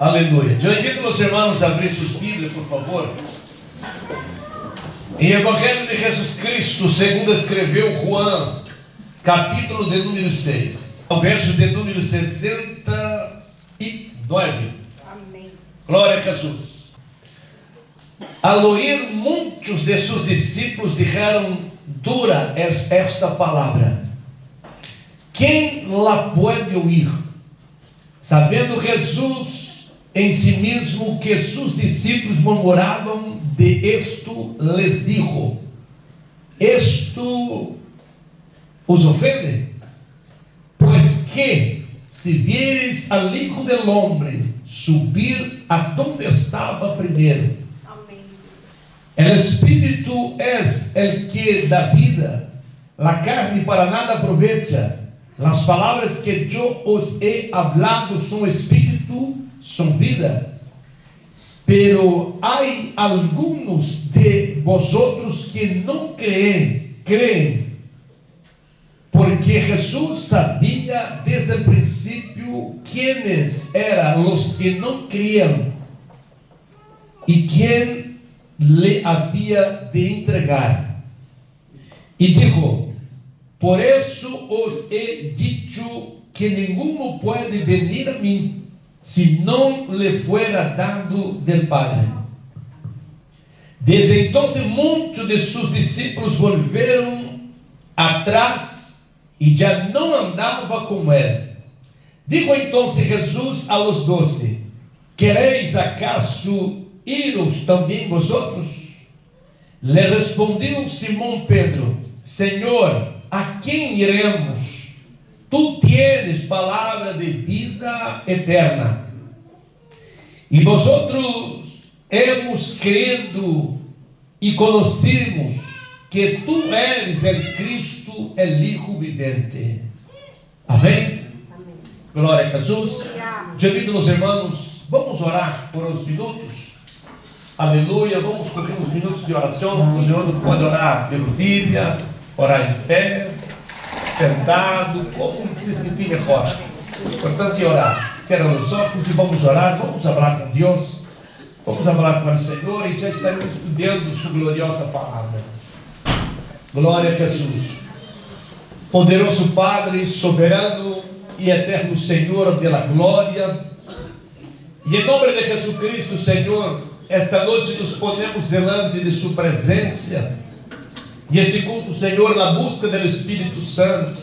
Aleluia. Eu invito os irmãos a abrir suas Bíblias, por favor. Em Evangelho de Jesus Cristo, segundo escreveu Juan, capítulo de número 6, ao verso de número 69. Amém. Glória a Jesus. Al oír muitos de seus discípulos dijeron: dura es esta palavra, quem la pode oír? Sabendo Jesus em si mesmo que sus discípulos murmuravam de esto, les dijo: esto os ofende? Pues que si vieres al Hijo del Hombre subir a donde estaba primero, el Espíritu es el que da vida, la carne para nada aprovecha. Las palabras que yo os he hablado son espíritu, son vida. Pero hay algunos de vosotros que no creen, porque Jesús sabía desde el principio quiénes eran los que no creían y quién le había de entregar. Y dijo: por eso os he dicho que ninguno puede venir a mí si no le fuera dado del Padre. Desde entonces muchos de sus discípulos volvieron atrás y ya no andaba con él. Dijo entonces Jesús a los 12: ¿queréis acaso iros también vosotros? Le respondió Simón Pedro: Señor, ¿a quién iremos? Tú tienes palabra de vida eterna, y nosotros hemos creído y conocimos que tú eres el Cristo, el Hijo viviente. Amém? Glória a Jesus. Eu invito os irmãos, vamos orar por uns minutos. Aleluia. Vamos cumprir uns minutos de oração. Os irmãos podem orar de rodilha, orar em pé, sentado, como se sentir melhor. Importante orar. Cerra os olhos e vamos orar. Vamos falar com Deus. Vamos falar com o Senhor e já estaremos estudando sua gloriosa palavra. Glória a Jesus. Poderoso Padre, soberano e eterno Senhor de la glória. E em nome de Jesus Cristo, Senhor, esta noite nos ponemos delante de sua presença. E este culto, Senhor, na busca do Espírito Santo,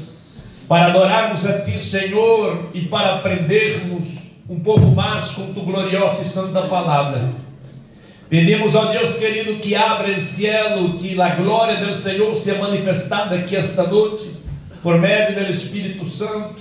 para adorarmos a Ti, Senhor, e para aprendermos um pouco mais com Tu gloriosa e santa palavra. Pedimos ao Deus querido que abra o cielo, que a glória do Senhor seja manifestada aqui esta noite, por meio do Espírito Santo.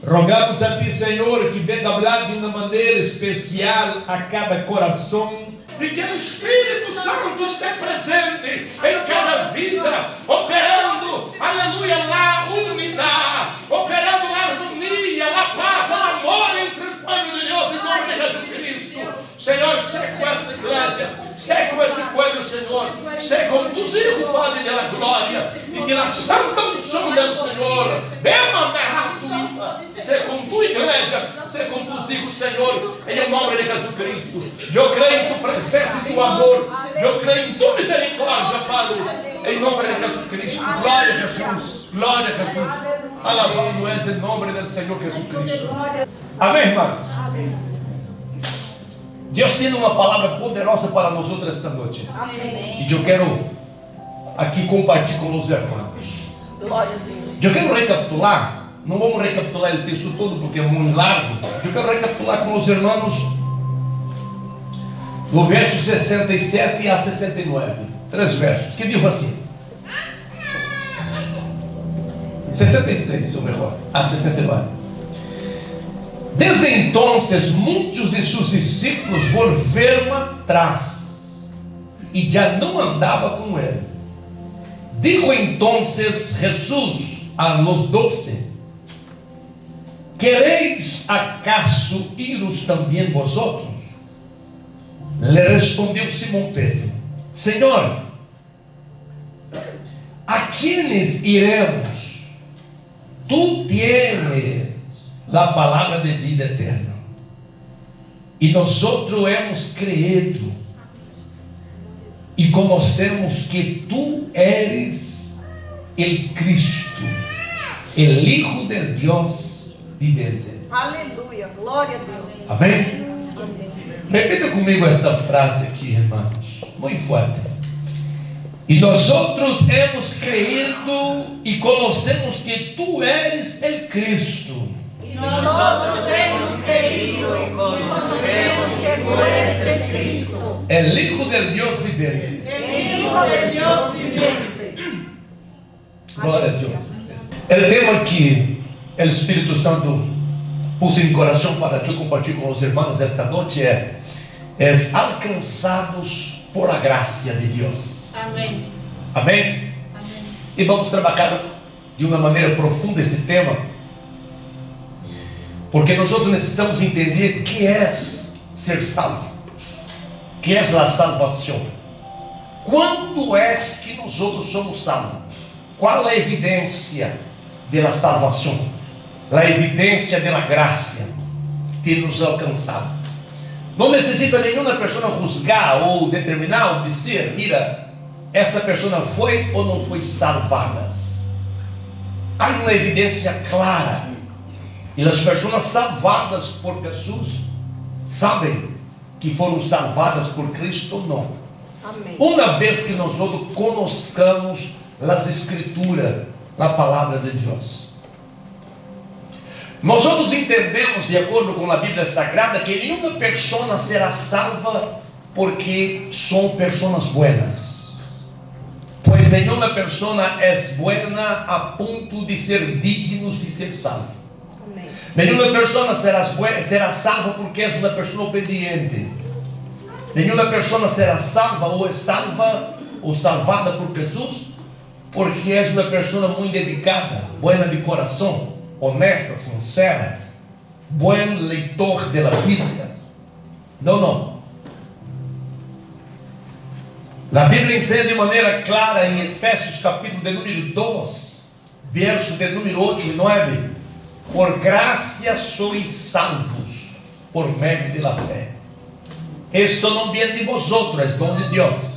Rogamos a Ti, Senhor, que venha falar de uma maneira especial a cada coração, e que o Espírito Santo esteja presente em cada vida, operando, aleluia, a unidade, operando a harmonia, a paz, o amor entre o povo de Deus em nome de Jesus Cristo. Senhor, sé com esta igreja, sé com este povo, Senhor, sé com tus hijos, Padre de la glória, e que a santa unção do Senhor venha na tua vida, sé com tua igreja, sé com tus hijos, Senhor, em nome de Jesus Cristo. Eu creio em tu presença e tu amor, eu creio em tu misericórdia, Padre, em nome de Jesus Cristo. Glória a Jesus, glória a Jesus. Alabado és em nome do Senhor Jesus Cristo. Amém, irmãos? Deus tem uma palavra poderosa para nós outras esta noite. Amém. E eu quero aqui compartilhar com os irmãos. Eu quero recapitular, não vamos recapitular o texto todo porque é muito largo. Eu quero recapitular com os irmãos do verso 67 a 69. 3 versos, que diz assim: 66, ou melhor, a 69. Desde entonces muitos de seus discípulos volveram atrás e já não andava com ele. Dijo entonces Jesús a los 12: ¿queréis acaso iros também vosotros? Le respondeu Simão Pedro: Senhor, ¿a quiénes iremos? Tú tienes la palabra de vida eterna. E nós outros hemos creído e conhecemos que tu eres el Cristo, el Hijo del Dios viviente. Aleluia, glória a Deus. Amém? Repita comigo esta frase aqui, irmãos, muito forte. E nós outros hemos creído e conhecemos que tu eres el Cristo. E nós temos creído e conhecemos que tu eres el Cristo, El Hijo del Dios viviente. el Hijo de Dios viviente. Glória a Deus. O tema que o Espírito Santo pôs em coração para eu compartilhar com os irmãos esta noite é alcançados por a graça de Deus. Amém. Amém? Amém. E vamos trabalhar de uma maneira profunda esse tema, porque nós outros necessitamos entender o que é ser salvo, o que é a salvação. Quando é que nós outros somos salvos? Qual é a evidência da salvação? A evidência da graça ter nos alcançado. Não necessita nenhuma pessoa juzgar ou determinar ou dizer, mira, essa pessoa foi ou não foi salvada. Há uma evidência clara. E as pessoas salvadas por Jesus sabem que foram salvadas por Cristo ou não. Amém. Uma vez que nós outros conozcamos as Escrituras, a palavra de Deus. Nós outros entendemos, de acordo com a Bíblia Sagrada, que nenhuma pessoa será salva porque são pessoas buenas. Pois nenhuma pessoa é buena a ponto de ser dignos de ser salvo. Amém. Nenhuma pessoa será salva porque é uma pessoa obediente. Nenhuma pessoa será salva ou é salva ou salvada por Jesus porque é uma pessoa muito dedicada, buena de coração, honesta, sincera, bom leitor da Bíblia. Não. A Bíblia ensina de maneira clara em Efésios capítulo de número 2, verso de número 8 e 9: por graça sois salvos por meio da fé. Esto não vem de vosotros, é dom de Deus.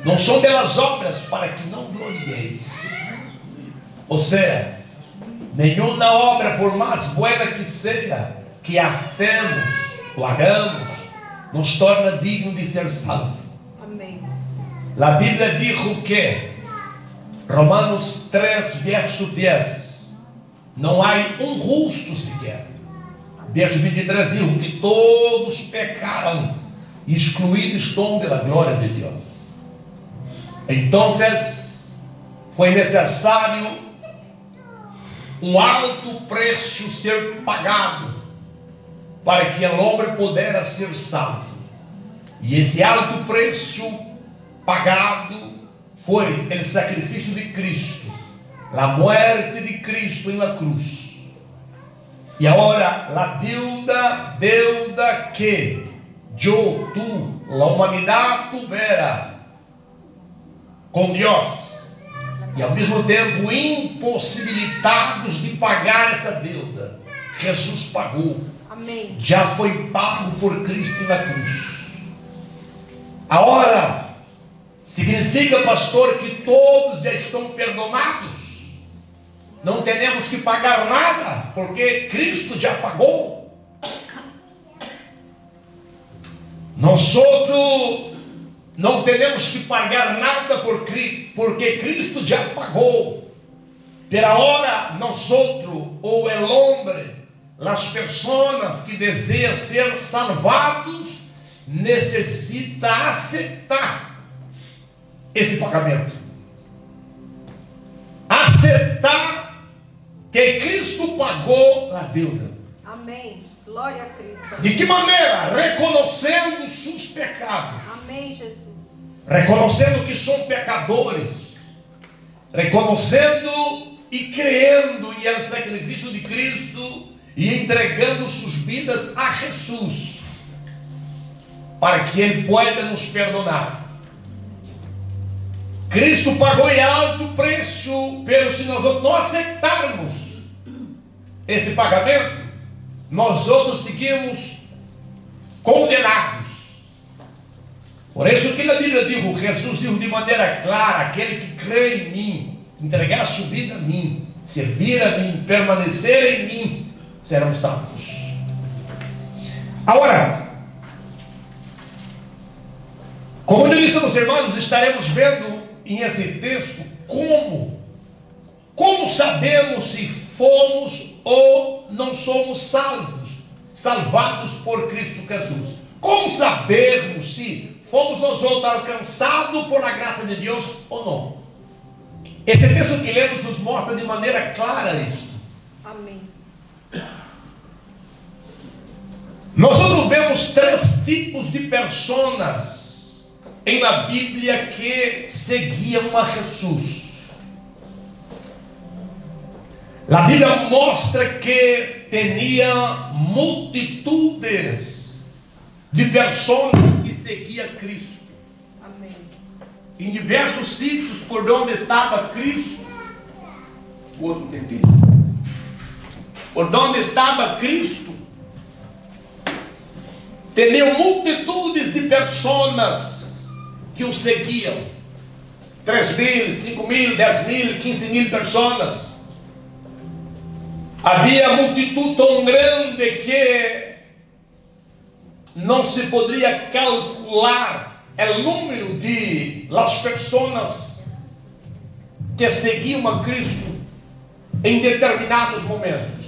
Não são delas obras para que não glorieis. Ou seja, nenhuma obra, por mais buena que seja, que hacemos ou hagamos, nos torna digno de ser salvo. Amém. A Bíblia diz que, Romanos 3, verso 10, não há um justo sequer. Verso 23 diz que todos pecaram, excluídos estão da glória de Deus. Então, foi necessário um alto preço ser pagado para que o homem pudesse ser salvo. E esse alto preço pagado foi o sacrifício de Cristo, a morte de Cristo na cruz. E agora, a deuda que eu, tu, a humanidade tuvera com Deus, e ao mesmo tempo impossibilitados de pagar essa deuda, Jesus pagou. Amém. Já foi pago por Cristo na cruz. Agora, significa, pastor, que todos já estão perdonados? Não temos que pagar nada, porque Cristo já pagou? Nós outros não temos que pagar nada porque Cristo já pagou. Pela hora, nós outros, ou el homem, as pessoas que desejam ser salvados, necessita aceitar este pagamento. Aceitar que Cristo pagou a deuda. Amém. Glória a Cristo. De que maneira? Reconhecendo seus pecados. Amém, Jesus. Reconhecendo que são pecadores. Reconhecendo e crendo em sacrifício de Cristo e entregando suas vidas a Jesus, para que Ele possa nos perdonar. Cristo pagou em alto preço, pero se nós não aceitarmos este pagamento, nós outros seguimos condenados. Por isso que a Bíblia diz, Jesus diz de maneira clara, aquele que crê em mim, entregar sua vida a mim, servir a mim, permanecer em mim, serão salvos. Agora, como eu disse aos irmãos, estaremos vendo em esse texto como sabemos se fomos ou não somos salvados por Cristo Jesus. Como sabermos se fomos nós outros alcançados por a graça de Deus ou não? Esse texto que lemos nos mostra de maneira clara isto. Amém. Nós vemos 3 tipos de pessoas em la Bíblia que seguiam a Jesus. A Bíblia mostra que tinha multitudes de pessoas que seguiam Cristo. Amém. Em diversos sítios por onde estava Cristo, por onde estava Cristo, tinha multitudes de pessoas que o seguiam. 3.000, 5.000, 10.000, 15.000 pessoas. Havia multitud tão grande que não se poderia calcular o número de las pessoas que seguiam a Cristo em determinados momentos.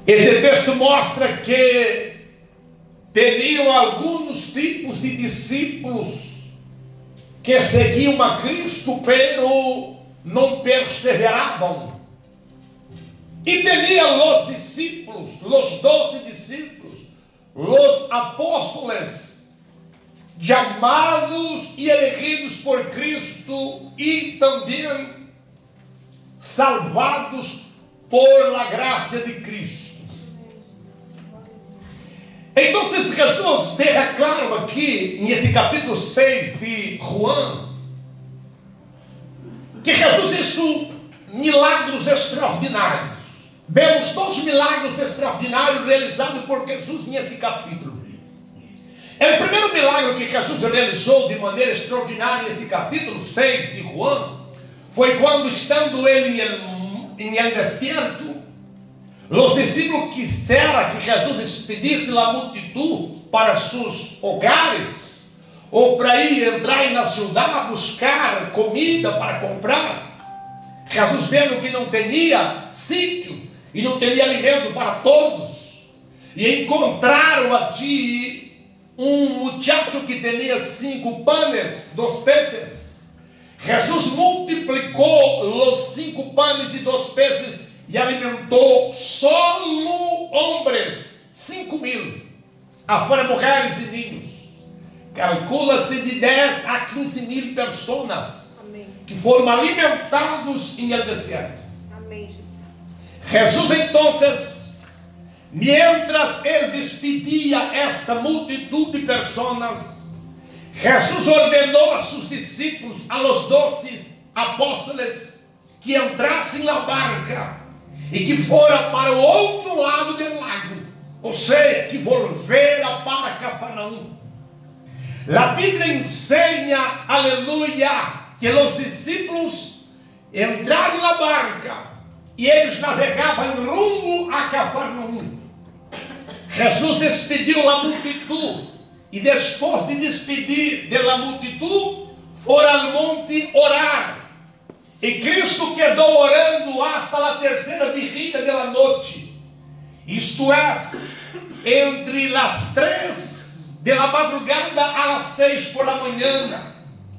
Esse texto mostra que teriam alguns tipos de discípulos que seguiam a Cristo, pero não perseveravam. E tinha os discípulos, os 12 discípulos, os apóstolos, chamados e elegidos por Cristo e também salvados por la graça de Cristo. Então, Jesus deixa claro aqui, nesse capítulo 6 de João, que Jesus hizo milagros extraordinários. Vemos 2 milagres extraordinários realizados por Jesus nesse capítulo. O primeiro milagre que Jesus realizou de maneira extraordinária nesse capítulo 6 de João foi quando, estando ele em el deserto, os discípulos quiseram que Jesus despedisse a multitud para seus hogares, ou para ir entrar na cidade buscar comida para comprar. Jesus, vendo que não tinha sítio e não tinha alimento para todos, e encontraram aqui muchacho que tinha 5 panes, 2 peces. Jesus multiplicou os 5 panes e 2 peces e alimentou solo homens, 5.000, afora mulheres e niños. Calcula-se de 10 a 15.000 pessoas. Amém. Que foram alimentados em el deserto. Amém. Jesus, então, mientras ele despedia esta multitud de pessoas, Jesus ordenou a seus discípulos, a los 12 apóstolos, que entrassem na barca e que fora para o outro lado do lago, ou seja, que volvera para Cafarnaum. A Bíblia ensina, aleluia, que os discípulos entraram na barca e eles navegavam rumo a Cafarnaum. Jesus despediu a multitud e depois de despedir da multitud, foram ao monte orar. E Cristo quedou orando hasta a terceira vigília da noite, isto é, entre as 3 da madrugada às 6 por la manhã,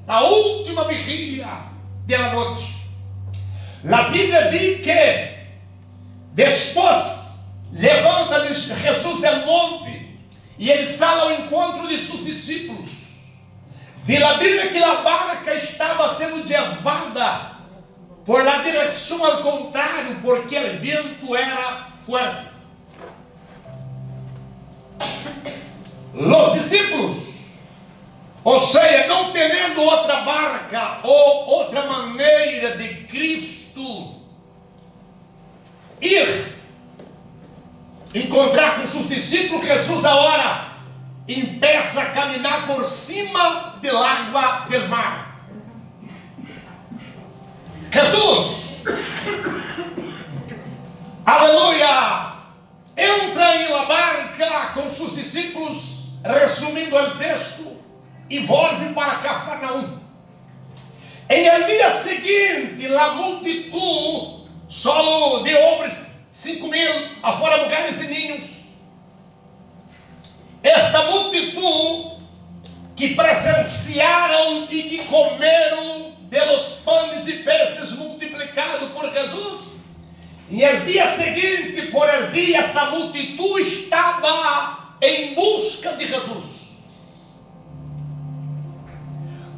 a última vigília da noite. A Bíblia diz que depois levanta Jesus del monte e ele sai ao encontro de seus discípulos. Diz a Bíblia que a barca estava sendo levada por la direção ao contrário, porque o vento era forte. Os discípulos, ou seja, não tendo outra barca ou outra maneira de Cristo ir encontrar com seus discípulos, Jesus agora empieza a caminhar por cima do água do mar. Jesus, aleluia, entra em uma barca com seus discípulos, resumindo o texto, e volve para Cafarnaum. Em el dia seguinte, a multitud, solo de homens, 5.000, afora mulheres e ninhos. Esta multitud que presenciaram e que comeram de los panes e peixes multiplicados por Jesus. E no dia seguinte, por el dia, esta multitud estava em busca de Jesus.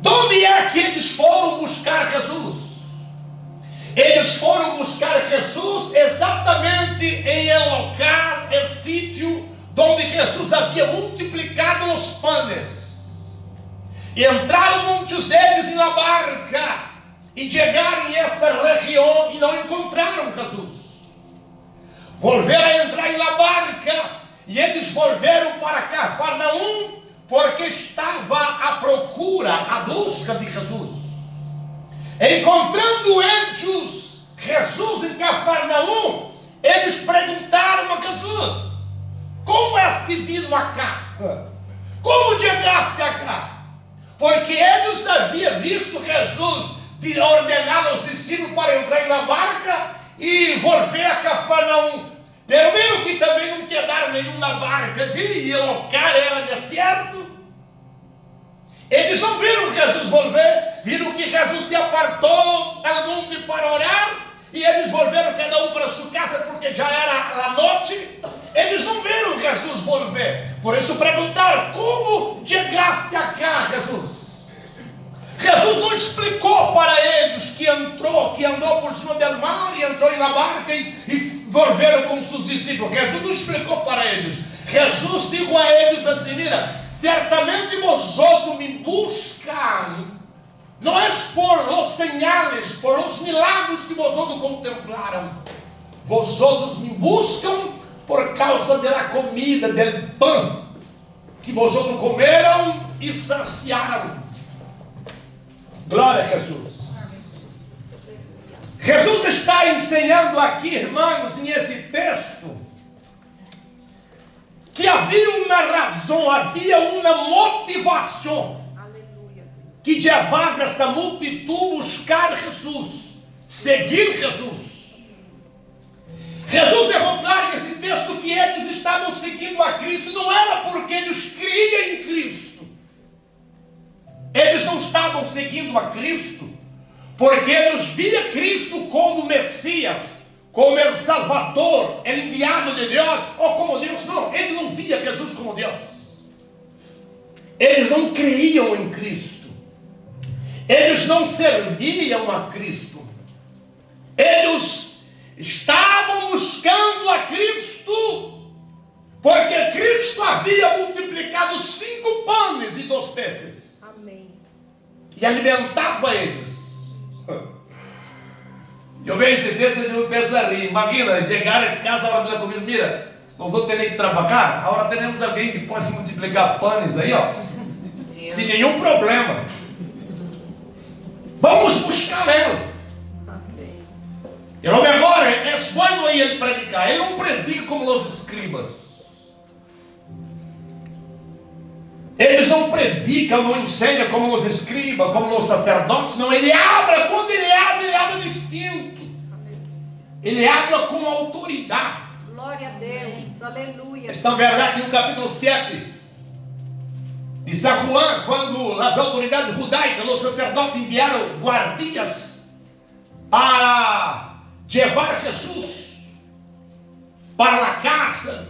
Onde é que eles foram buscar Jesus? Eles foram buscar Jesus exatamente em el local, el sítio onde Jesus havia multiplicado os panes. E entraram muitos deles na barca e chegaram em esta região e não encontraram Jesus. Volveram a entrar na barca e eles volveram para Cafarnaum, porque estava à procura, à busca de Jesus. Encontrando eles Jesus em Cafarnaum, eles perguntaram a Jesus: como és que vindo acá? Como chegaste acá? Porque eles haviam visto Jesus ordenar aos discípulos para entrar na barca e volver a Cafarnaum. Primeiro que também não quedaram nenhuma barca e o local era deserto. Eles não viram Jesus volver, viram que Jesus se apartou ao mundo para orar, e eles volveram cada um para sua casa porque já era a noite. Eles não viram Jesus volver, por isso perguntaram: como chegaste acá, Jesus? Jesus não explicou para eles que entrou, que andou por cima do mar e entrou na barca e volveram com seus discípulos. Jesus não explicou para eles. Jesus disse a eles assim: mira, certamente vosotros me buscam, não é por os sinais, por os milagres que vosotros contemplaram. Vosotros me buscam por causa da comida, do pão que vosotros comeram e saciaram. Glória a Jesus. Jesus está ensinando aqui, irmãos, nesse texto, que havia uma razão, havia uma motivação que levava esta multitud buscar Jesus, seguir Jesus. Jesus deixou claro nesse texto que eles estavam seguindo a Cristo, não era porque eles criam em Cristo. Eles não estavam seguindo a Cristo porque eles viam Cristo como Messias, como o Salvador, o enviado de Deus, ou como Deus. Não, eles não viam Jesus como Deus. Eles não criam em Cristo. Eles não serviam a Cristo. Eles estavam buscando a Cristo, porque Cristo havia multiplicado 5 panes e 2 peixes. Amém. E alimentava eles. Eu vejo esse texto e eu penso ali, imagina, chegar em casa a hora da comida, mira, nós não temos que trabalhar, agora temos alguém que pode multiplicar panes aí, ó, sem nenhum problema. Vamos buscar ele. E o melhor é quando ele predicar, ele não predica como os escribas. Eles não predicam, não ensinam como os escribas, como os sacerdotes, não. Ele abre, quando ele abre distinto. Ele abre com autoridade. Glória a Deus, aleluia. Estão vendo aqui no capítulo 7 de São João, quando as autoridades judaicas, os sacerdotes enviaram guardias para levar Jesus para a casa.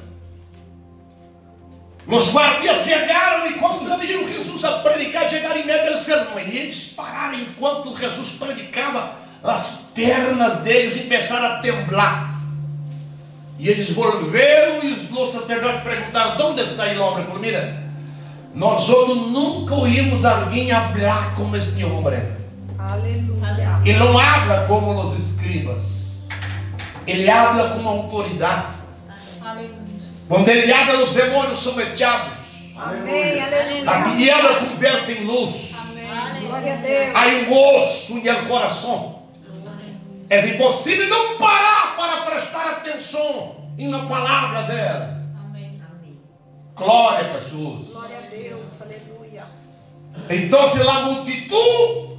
Os guardias chegaram e quando viram Jesus a predicar, chegaram em meio do sermão. E eles pararam enquanto Jesus predicava, as pernas deles começaram a temblar. E eles volveram e os sacerdotes perguntaram: onde está ele, homem? Ele falou: mira, nós outros nunca ouvimos alguém falar como este homem. Aleluia. Ele não habla como os escribas. Ele habla com autoridade. Aleluia. Donde Ele habla, los demonios son echados. Amém, La aleluia. tiniebla convierte en luz. Glória a Deus. Hay un gozo en el corazón. É impossível não parar para prestar atenção na palavra dela. Glória a Jesus. Glória a Deus, aleluia. Então, se a multitud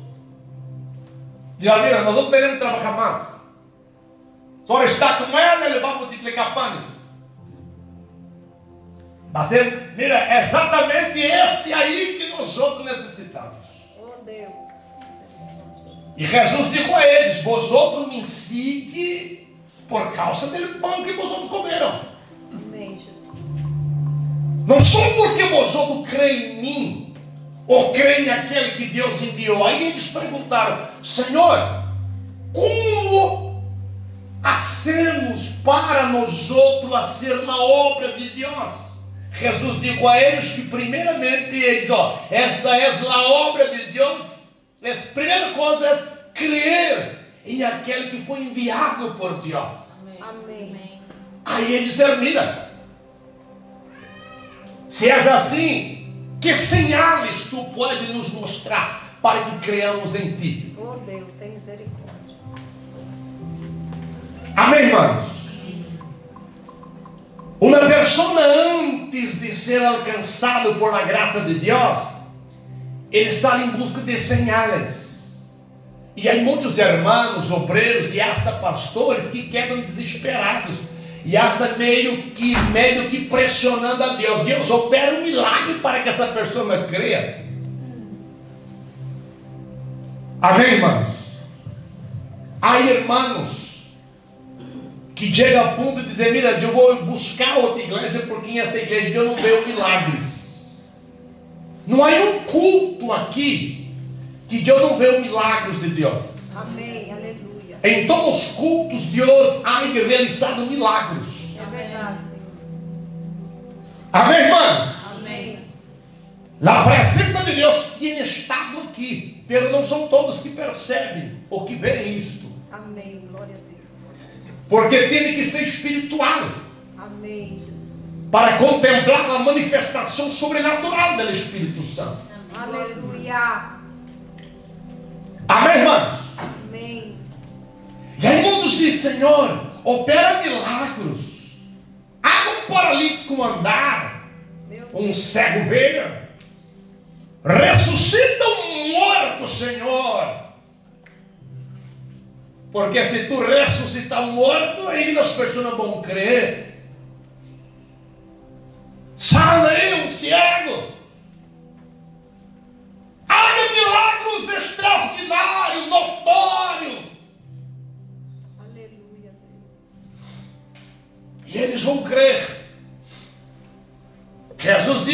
diz: mira, nós não teremos que trabalhar mais. Só está com ela, ele vai multiplicar pães. Mas, mira, é exatamente este aí que nós outros necessitamos. Oh Deus. E Jesus disse a eles: vosotros me seguem por causa do pão que vosotros comeram. Amém, Jesus. Não só porque vosotros creem em mim, ou creem naquele que Deus enviou. Aí eles perguntaram: Senhor, como hacemos para nós outros fazer uma obra de Deus? Jesus disse a eles que primeiramente eles, esta é a obra de Deus. A primeira coisa é crer em aquele que foi enviado por Deus. Amém. Aí eles disseram: mira, se és assim, que sinais tu pode nos mostrar para que creamos em ti? Oh Deus, tem misericórdia. Amém, irmãos? Uma pessoa antes de ser alcançado por a graça de Deus, ele está em busca de sinais. E há muitos irmãos, obreiros e hasta pastores que quedam desesperados. E hasta meio que pressionando a Deus. Deus opera um milagre para que essa pessoa creia. Amém, irmãos? Há irmãos que chegam a ponto de dizer: mira, eu vou buscar outra igreja, porque nesta igreja eu não vejo milagres. Não há um culto aqui que Deus não vê milagres de Deus. Amém, aleluia. Em todos os cultos Deus há realizado milagres. É verdade, Senhor. Amém, irmãos? Amém. A presença de Deus tem estado aqui, mas não são todos que percebem ou que veem isto. Amém, glória a Deus. Porque tem que ser espiritual Amém, Jesus. para contemplar a manifestação sobrenatural do Espírito Santo. Aleluia. Amém, irmãos? Amém. E aí muitos dizem: Senhor, opera milagres, haga um paralítico andar, Meu um cego ver, ressuscita um morto, Senhor. Porque se tu ressuscitar um morto, aí as pessoas vão crer. Sana aí um cego. Haga milagres extraordinários, notórios. Aleluia, Deus. E eles vão crer. Jesus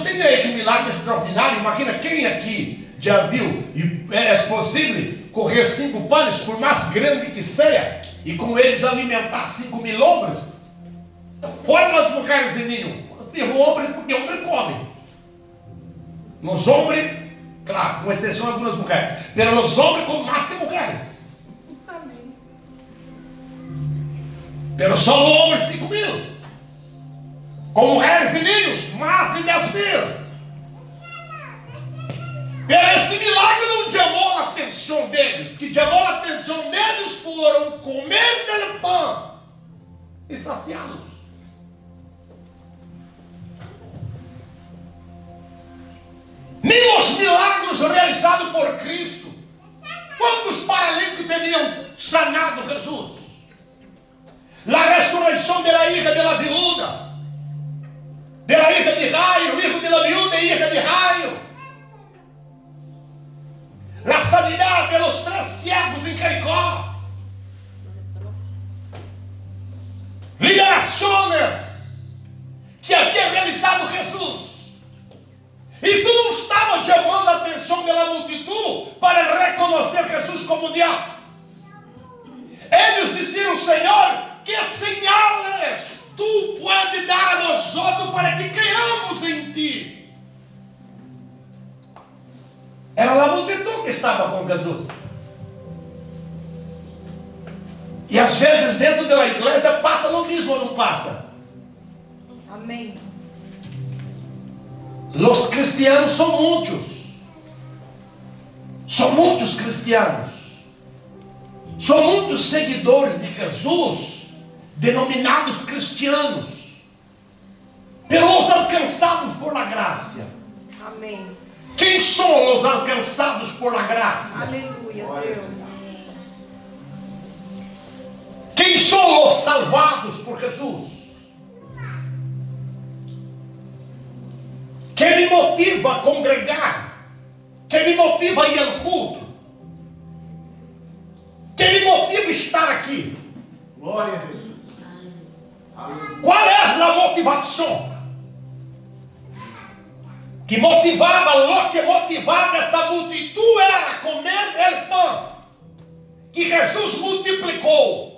tem feito um milagre extraordinário. Imagina quem aqui já viu, e é possível correr 5 panes, por mais grande que seja, e com eles alimentar 5.000 homens. Fora as mulheres de ninho. Digo homem, porque homem come. Nos homens, claro, com exceção de algumas mulheres, mas nos homens com mais que mulheres. Amém. Pero só homens 5.000. Com mulheres e ninhos, mais de 10.000. Pero este milagre não chamou a atenção deles. O que chamou a atenção deles foram comer del pão e saciá-los. Nem os milagres realizados por Cristo. Quantos paralíticos teriam sanado Jesus? A ressurreição da hija de la viúva, da hija de Jairo, hijo de la viúva e hija de Jairo. La sanidad de los 3 ciegos em Jericó. Liberações que havia realizado Jesus. Isto não estava chamando a atenção da multitud para reconhecer Jesus como Deus. Eles disseram: Senhor, que sinais tu pode dar a nós outros para que creiamos em ti? Era a multitud que estava com Jesus. E às vezes dentro da igreja passa no mesmo ou não passa? Amém. Los cristianos são muitos. São muitos cristianos. São muitos seguidores de Jesus, denominados cristianos, pelos alcançados por la graça. Amém. Quem são os alcançados por la graça? Aleluia, Deus. Quem são os salvados por Jesus? Que me motiva a congregar, que me motiva a ir ao culto, que me motiva a estar aqui. Glória a Jesus. Qual é a motivação? Que motivava, lo que motivava esta multitud era comer el pão que Jesus multiplicou.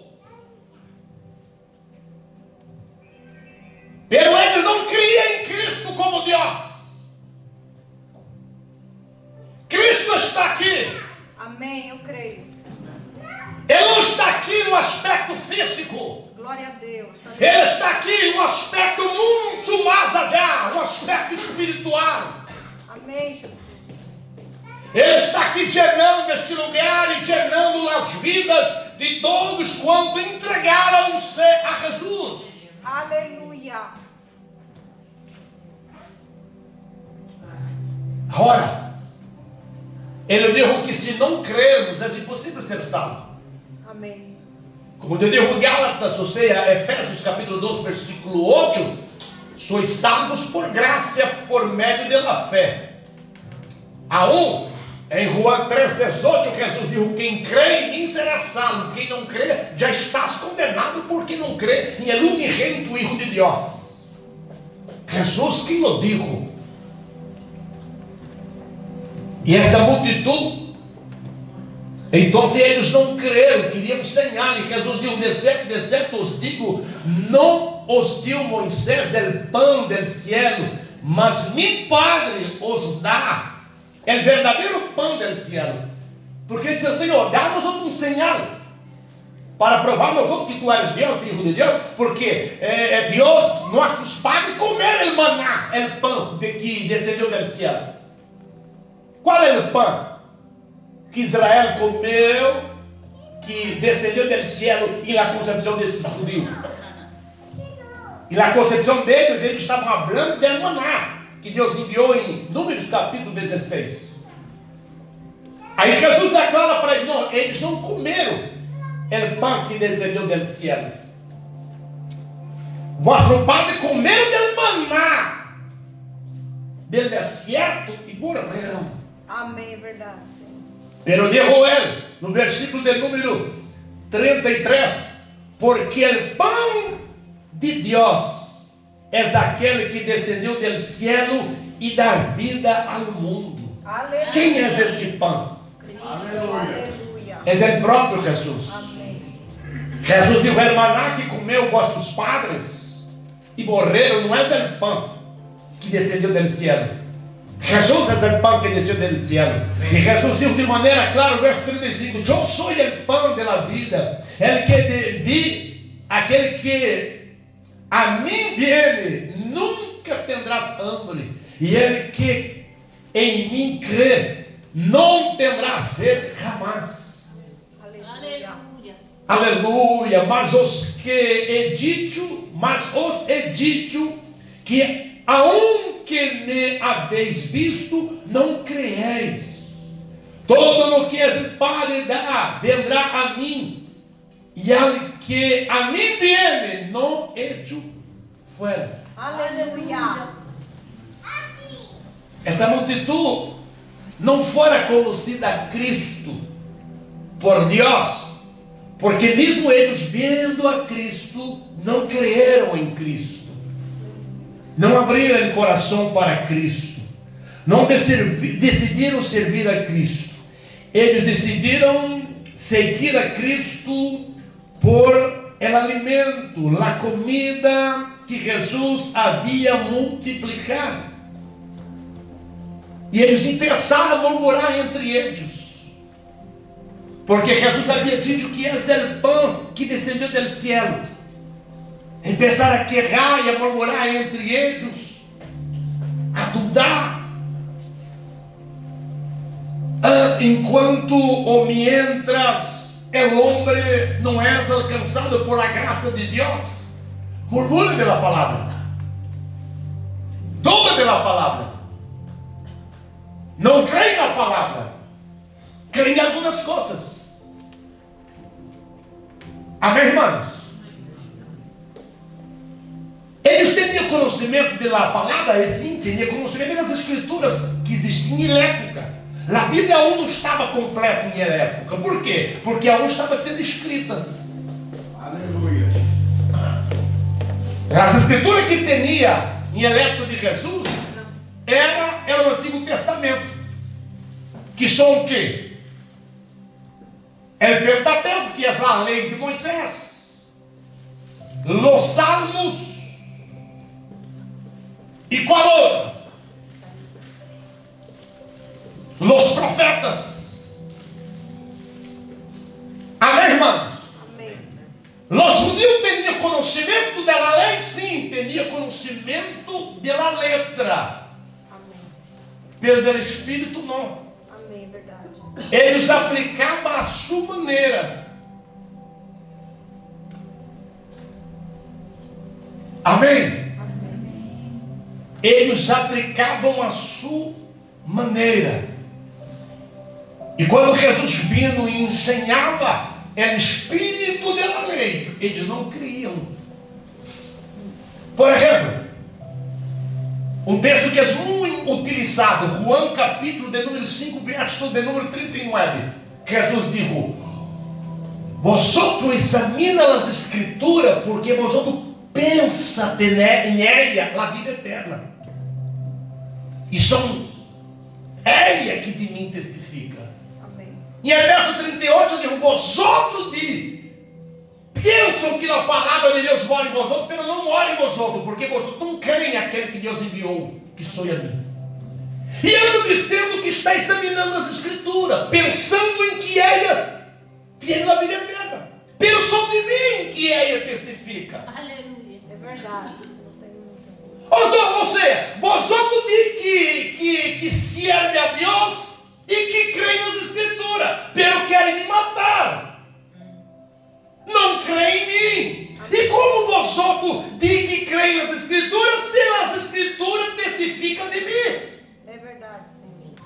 Pero eles não criam em Cristo como Deus. Cristo está aqui. Amém, eu creio. Ele não está aqui no aspecto físico. Glória a Deus. Ele está aqui no aspecto muito mais allá, no aspecto espiritual. Amém, Jesus. Ele está aqui llenando este lugar e llenando as vidas de todos quanto entregaram-se a Jesus. Aleluia. Agora, ele dijo que se não crermos é impossível ser salvo. Amém. Como eu digo em Gálatas, ou seja, Efésios capítulo 2, versículo 8, sois salvos por graça, por meio da fé. Aún, em João 3,18, Jesus disse, quem crê em mim será salvo, quem não crê, já estás condenado porque não crê em el unigênito Hijo de Deus. Jesus quem lo dijo. E esta multitud, então eles não creram, queriam señal, e Jesus disse, de certo os digo, não os deu Moisés el pão del cielo, mas mi Padre os dá el verdadeiro pão del cielo. Porque ele disse, Senhor, dá-nos um señal, para provar nosotros que tu eres Deus, Hijo de Deus, porque Deus, nossos padres, comeram el maná, el pão que descendeu del cielo. Qual é o pão que Israel comeu, que descendeu do céu e na concepção desses judeus? E na concepção deles, eles estavam falando do maná, que Deus enviou em Números capítulo 16. Aí Jesus declara para eles, não, eles não comeram o pão que descendeu do céu. Nosso padre comeram do maná do deserto e morreram. Amém, é verdade, Senhor. Pero dijo ele, no versículo de número 33, porque o pão de Deus é aquele que descendeu do cielo e dá vida ao mundo. Aleluia. Quem é este pão? Cristo. Aleluia. Aleluia. É o próprio Jesus. Amém. Jesus disse, o maná que comeu vossos padres e morreram, não é o pão que descendeu do cielo. Jesus é o pão que desceu do céu. E Jesus disse de maneira clara, verso 35, eu sou o pão da vida, aquele que a mim viene, nunca tendrás hambre, e ele que em mim crê, não terá sede jamais. Aleluia. Aleluia. Mas os he dito que aunque me habéis visto, não creéis. Todo o que o Padre dá, vendrá a mim, e al que a mim viene, não echo fora. Aleluia. Esta multitud não fora conhecida a Cristo por Deus, porque mesmo eles vendo a Cristo, não creram em Cristo. Não abriram o coração para Cristo, não decidiram servir a Cristo, eles decidiram seguir a Cristo por el alimento, a comida que Jesus havia multiplicado, e eles começaram a murmurar entre eles, porque Jesus havia dito que esse é o pão que descendeu do céu. começaram a guerrear e a murmurar entre eles, a dudar. Enquanto ou mientras el hombre não és alcançado por la graça de Deus, murmura pela palavra, duda pela palavra, não crê na palavra, crê em algumas coisas. Amém, irmãos? Eles tinham conhecimento da palavra, sim, tinham conhecimento das escrituras que existiam em época. A Bíblia aún não estava completa em época. Por quê? Porque aún estava sendo escrita. Aleluia. As escrituras que tinha em época de Jesus era o Antigo Testamento, que são o quê? É o Pentateuco, que é a lei de Moisés, os Salmos, e qual outra? Os profetas. Amém, irmãos? Amém. Os judeus tinham conhecimento da lei, sim, tinham conhecimento da letra, Amém. pero do Espírito não. Amém, verdade. Eles aplicavam a sua maneira. Amém? Amém. Eles aplicavam a sua maneira. E quando Jesus vindo e ensinava o espírito da lei, eles não criam. Por exemplo, um texto que é muito utilizado, João capítulo de número 5, verso de número 39. Jesus disse: vosotros examina as escrituras, porque vosotros pensa em ella a vida eterna, e são ella que de mim testifica. Amém. E em verso 38 diz: vosotros pensam que a palavra de Deus mora em vosotros, mas não mora em vosotros, porque vosotros não creem aquele que Deus enviou, que sou eu. E ando dizendo que está examinando as escrituras, pensando em que ella tem a vida eterna, pelo som de mim que ella testifica. Aleluia. É verdade. Você não tem muito. Ou seja, vosotros dizem que servem a Deus e que creem nas escrituras, pero querem me matar. Não creem em mim. E como vosotros dizem que creem nas escrituras, se as escrituras testificam de mim? É verdade, Senhor Jesus.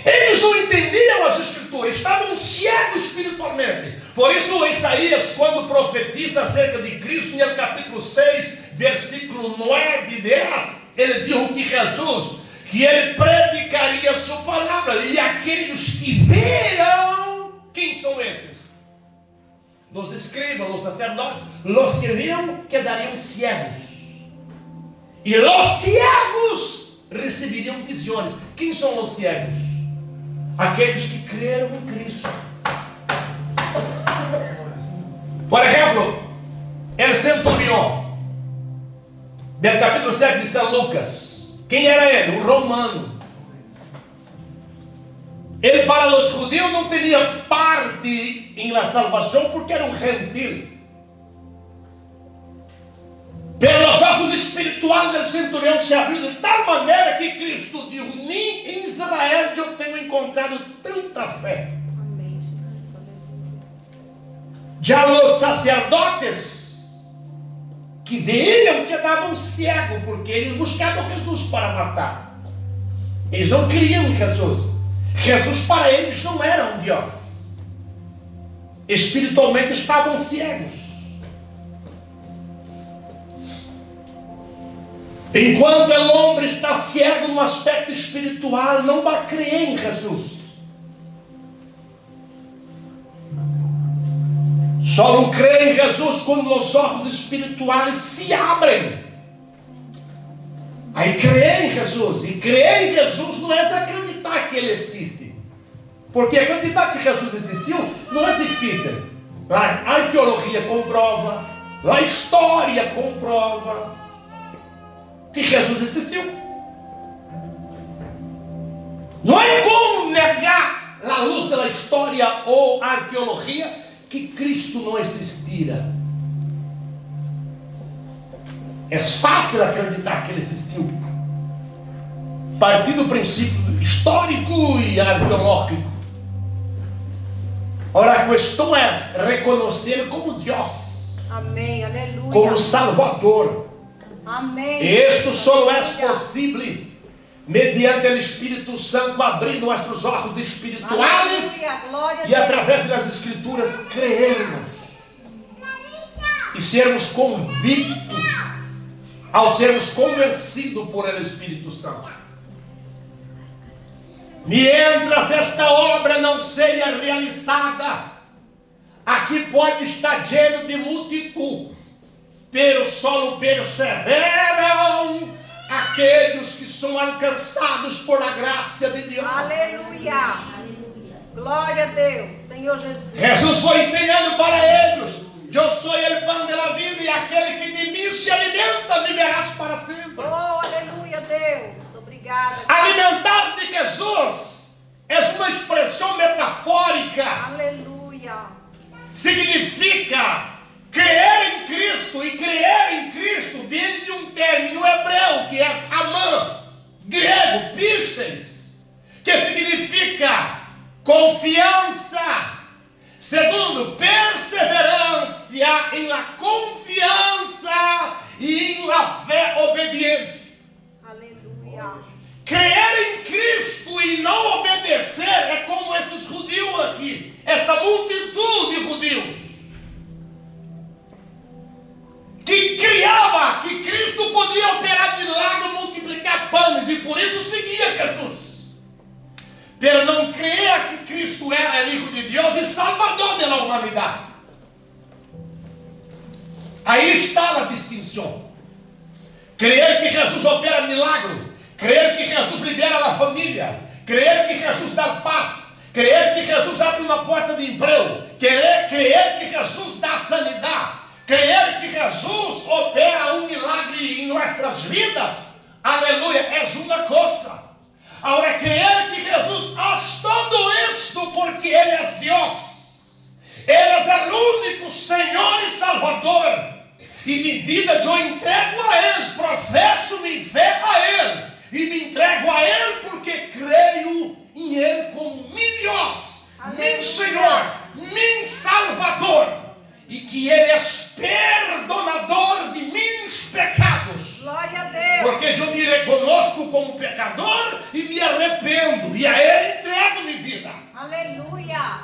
Eles não entendiam as escrituras, estavam cegos espiritualmente. Por isso Isaías, quando profetiza acerca de Cristo, no capítulo 6, versículo 9 e 10, ele diz que Jesus, que ele predicaria a sua palavra, e aqueles que viram, quem são estes? Os escribas, os sacerdotes, os que viram quedariam cegos, e os cegos receberiam visões. Quem são os cegos? Aqueles que creram em Cristo. Por exemplo, o centurião do capítulo 7 de São Lucas. Quem era ele? Um romano. Ele, para os judeus, não tinha parte em la salvação, porque era um gentil. Pelos olhos espirituais do centurião se abriu de tal maneira que Cristo disse: nem em Israel eu tenho encontrado tanta fé. Amém, Jesus. Aleluia. Já os sacerdotes que viam quedavam cegos, porque eles buscavam Jesus para matar. Eles não criam em Jesus. Jesus para eles não era um Deus. Espiritualmente estavam cegos. Enquanto o homem está cego no aspecto espiritual, não vai crer em Jesus. Só não crê em Jesus quando os olhos espirituais se abrem. Aí crer em Jesus. E crer em Jesus não é acreditar que Ele existe. Porque acreditar que Jesus existiu não é difícil. A arqueologia comprova, a história comprova que Jesus existiu. Não é como negar, à luz da história ou arqueologia, que Cristo não existira. É fácil acreditar que ele existiu. Partindo do princípio histórico e arqueológico. Ora, a questão é reconhecer como Deus. Amém, aleluia. Como Salvador. Amém. Isto só é possível mediante o Espírito Santo abrir nossos olhos espirituais Glória e a Deus. através das Escrituras crermos e sermos convictos ao sermos convencidos por el Espírito Santo. Mientras esta obra não seja realizada, aqui pode estar cheio de multitud, pero só perseveram aqueles que são alcançados por a graça de Deus. Aleluia. Glória a Deus, Senhor Jesus. Jesus foi ensinando para eles: eu sou o pão da vida, e aquele que de mim se alimenta viverás para sempre. Oh, aleluia, Deus. Obrigada. Alimentar de Jesus é uma expressão metafórica. Aleluia. Significa crer em Cristo, e crer em Cristo vem de um término hebreu que é amã, grego, pistes, que significa confiança. Segundo, perseverança em la confiança e em la fé obediente. Aleluia. Crer em Cristo e não obedecer é como esses judeus aqui, esta multidão de judeus, que criava que Cristo podia operar milagre, multiplicar pães, e por isso seguia Jesus. Pero não creia que Cristo era o Filho de Deus e Salvador da humanidade. Aí está a distinção. Crer que Jesus opera milagre, crer que Jesus libera a família, crer que Jesus dá paz, crer que Jesus abre uma porta de emprego, crer que Jesus dá sanidade, crer que Jesus opera um milagre em nossas vidas, aleluia, é uma coisa. Agora, crer que Jesus faz tudo isto porque Ele é Deus, Ele é o único Senhor e Salvador, e minha vida eu entrego a Ele, professo minha fé a Ele, e me entrego a Ele porque creio em Ele como meu Deus, meu Senhor, meu Salvador, e que Ele é perdonador de meus pecados. Glória a Deus. Porque eu me reconozco como pecador e me arrependo, e a Ele entrego minha vida. Aleluia.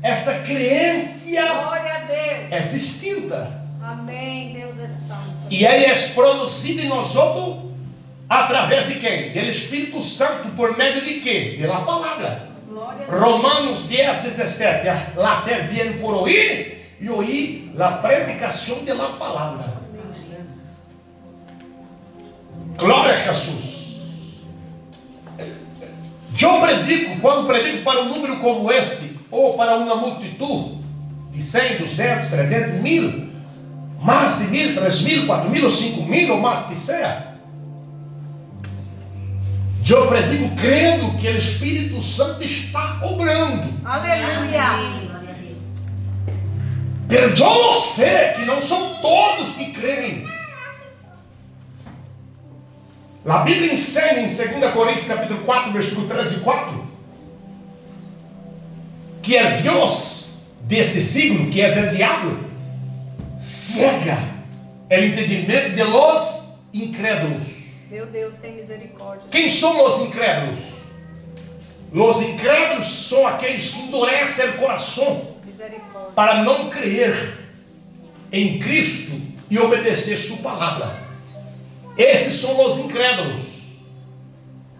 Esta crença Glória a Deus. é distinta. Amém. Deus é santo. E ela é produzida em nós outros através de quem? Do Espírito Santo, por meio de quê? Pela palavra. Glória a Deus. Romanos 10, 17. La fé viene por oír, e oír la predicação de la palavra. Glória a Jesus. Eu predico, quando predico para um número como este, ou para uma multidão de 100, 200, 300, 1000, mais de 1000, 3000, 4000 ou 5000 ou mais que seja, eu predico crendo que o Espírito Santo está obrando. Aleluia. Perdoa você que não são todos que creem. A Bíblia ensina em 2 Coríntios capítulo 4, versículo 3 e 4, que é Deus deste siglo, que é o diabo, cega o entendimento de los incrédulos. Meu Deus, tem misericórdia. Quem são os incrédulos? Os incrédulos são aqueles que endurecem o coração Misericórdia. para não crer em Cristo e obedecer sua palavra. Estes são os incrédulos.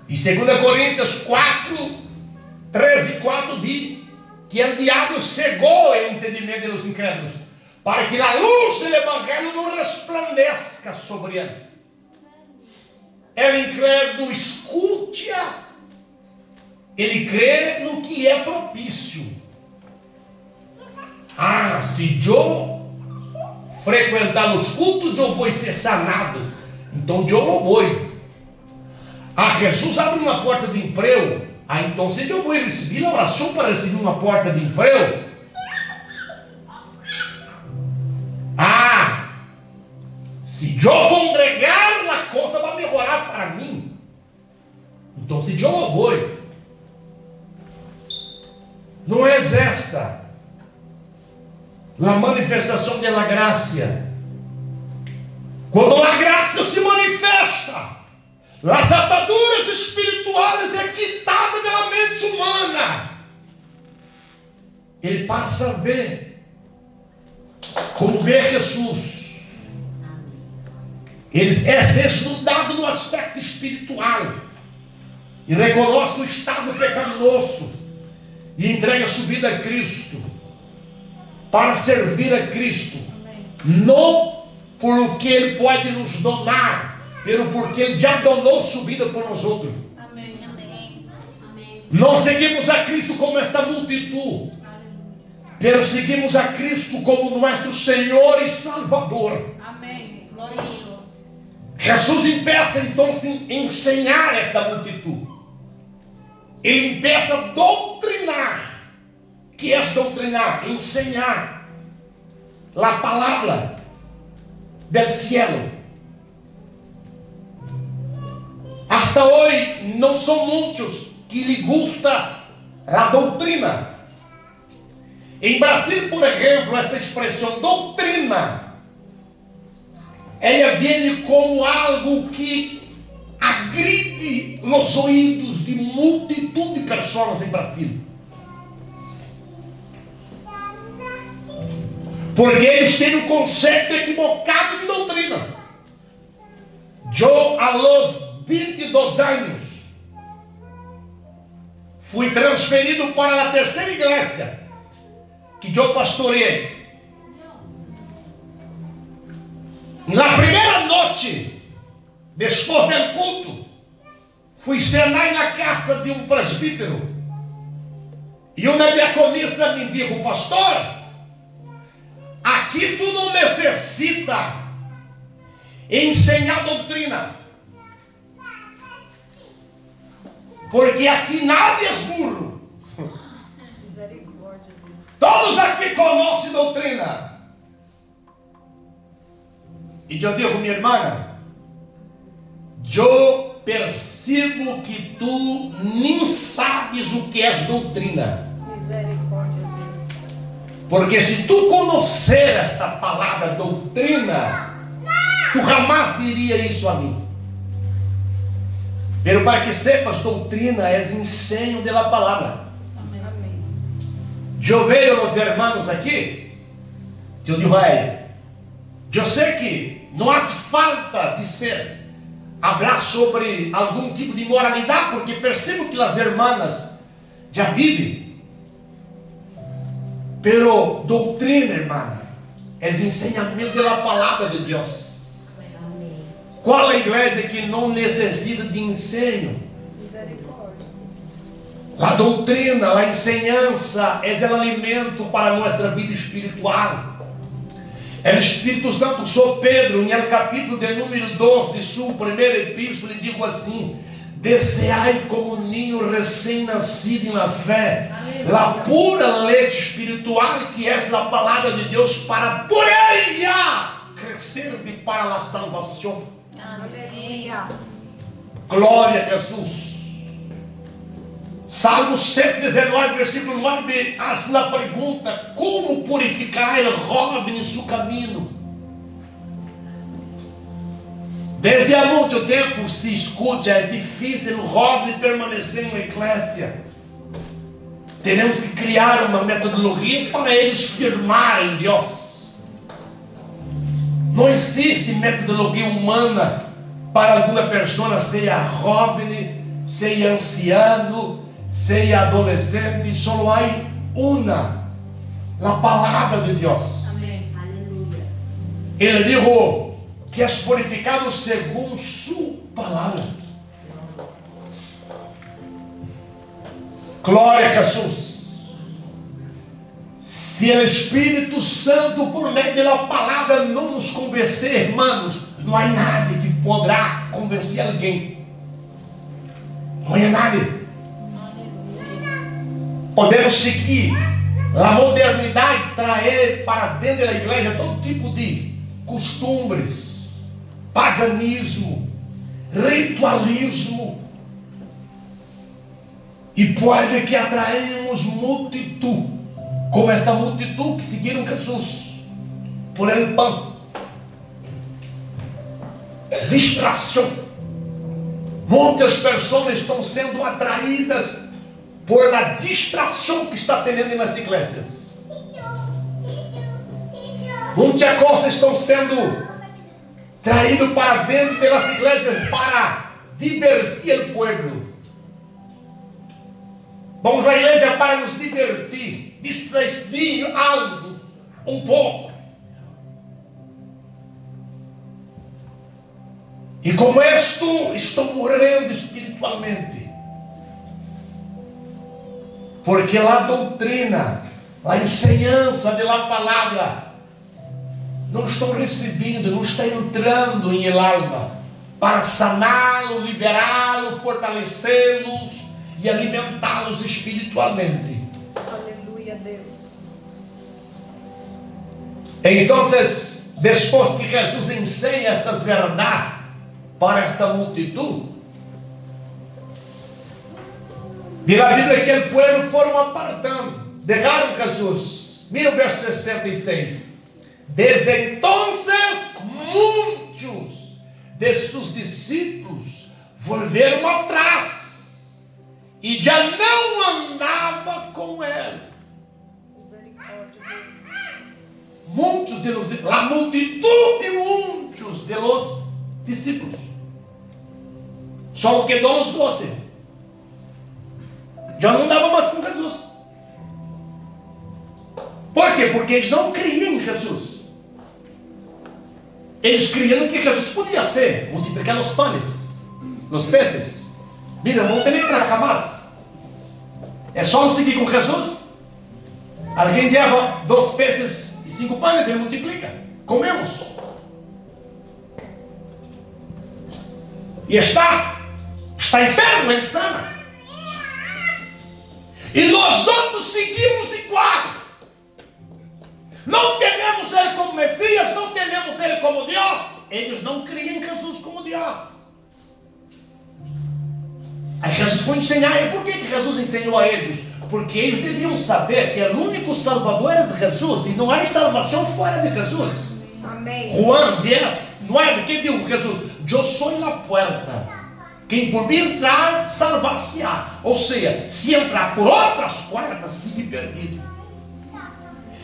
E 2 Coríntios 4, 3 e 4 diz que o diabo cegou o entendimento dos incrédulos, para que a luz do Evangelho não resplandeça sobre ele. O incrédulo escuta, ele crê no que é propício. Ah, se eu frequentar os cultos, eu vou ser sanado. Então eu não vou. Ah, Jesus abre uma porta de emprego. Ah, então se eu vou receber a oração para receber uma porta de emprego. Se eu congregar, a coisa vai melhorar para mim. Então, se eu não vou, não é esta a manifestação da graça. Quando a graça se manifesta, as ataduras espirituais é quitada da mente humana. Ele passa a ver como vê Jesus. Ele é desnudado no aspecto espiritual e reconhece o estado pecaminoso e entrega sua vida a Cristo para servir a Cristo. Não por o que Ele pode nos donar, pelo porque Ele já donou sua vida por nós outros. Amém. Amém. Amém. Não seguimos a Cristo como esta multitud, pero seguimos a Cristo como nosso Senhor e Salvador. Amém. Glória a Deus. Jesus empieza então a ensinar esta multitud. Ele empieza a doutrinar. Que é doutrinar? Ensinar a palavra del cielo. Hasta hoje não são muitos que lhe gusta a doutrina. Em Brasil, por exemplo, esta expressão doutrina, ela vem como algo que agride os ouvidos de multitud de pessoas em Brasil. Porque eles têm um conceito equivocado de doutrina. Eu, aos 22 anos, fui transferido para a terceira igreja que eu pastoreei. Na primeira noite, depois do culto, fui cenar na casa de um presbítero. E uma diaconisa me disse: pastor, aqui tu não necessita ensinar doutrina, porque aqui nada é burro. Todos aqui conhecem doutrina. E eu digo, minha irmã, eu percebo que tu nem sabes o que é doutrina. Misericórdia, Deus. Porque se tu conhecer esta palavra doutrina, tu jamais diria isso a mim. Pero para que sepas, doutrina é ensino da palavra. Amém. Amém. Eu vejo os irmãos aqui, eu digo a ele, eu sei que não faz falta de ser falar sobre algum tipo de moralidade, porque percebo que as irmãs já vivem. Pero doutrina, irmã, é ensinamento da palavra de Deus. Amém. Qual a igreja que não necessita de ensino? Misericórdia. A doutrina, a enseñança é o alimento para a nossa vida espiritual. O Espírito Santo usou Pedro, no capítulo de número 2 de sua primeira epístola, ele diz assim: deseai como ninho recém-nascido na fé, a pura leite espiritual que é a palavra de Deus, para por ella crescer para a salvação. Aleluia. Glória a Jesus. Salmo 119, versículo 9, faz a pergunta: como purificar o jovem em seu caminho? Desde há muito tempo se escuta, é difícil o jovem permanecer na igreja. Teremos que criar uma metodologia para eles firmarem Deus. Não existe metodologia humana para alguma pessoa, seja jovem, seja anciano, seja adolescente. Só há uma, a palavra de Deus. Amém. Aleluia. Ele dijo que és purificado segundo sua palavra. Glória a Jesus. Se o Espírito Santo, por meio da palavra, não nos convencer, irmãos, não há nada que poderá convencer alguém. Não há nada. Podemos seguir a modernidade, trazer para dentro da igreja todo tipo de costumes, paganismo, ritualismo, e pode que atraímos multitud, como esta multitud que seguiram Jesus por el pão. Distração. Muitas pessoas estão sendo atraídas por a distração que está tendo nas igrejas. Muitas coisas estão sendo traídas para dentro das igrejas para divertir o povo. Vamos à igreja para nos divertir, distrair algo, um pouco. E com isto estão morrendo espiritualmente. Porque a doutrina, a ensinança da palavra não estão recebendo, não está entrando em el alma para saná-lo, liberá-lo, fortalecê-los e alimentá-los espiritualmente. Aleluia, Deus. Então, depois que Jesus ensina estas verdades para esta multitud, diz a Bíblia que o povo foram apartando, deixaram Jesus. Mira o verso 66. Desde entonces, muitos de seus discípulos volveram atrás e já não andava com ele. Misericórdia, Deus. Muitos de los, a multitud de muitos de los discípulos. Só quedou os 12. Já não andava mais com Jesus. Por quê? Porque eles não criam em Jesus. Eles criam que Jesus podia ser, multiplicar os pães, os peces. Mira, não tem que trabalhar mais. É só seguir com Jesus. Alguém leva 2 peces e 5 pães, ele multiplica. Comemos. E está enfermo, ele sana. E nós outros seguimos igual. Não tememos ele como Messias, não tememos ele como Deus. Eles não criam em Jesus como Deus. Aí Jesus foi ensinar. E por que Jesus ensinou a eles? Porque eles deviam saber que o único Salvador é Jesus. E não há salvação fora de Jesus. Amém. Juan 10:9, que dijo Jesus? Eu sou a porta. Quem por mim entrar, salvar-se-á. Ou seja, se entrar por outras portas, sigue perdido.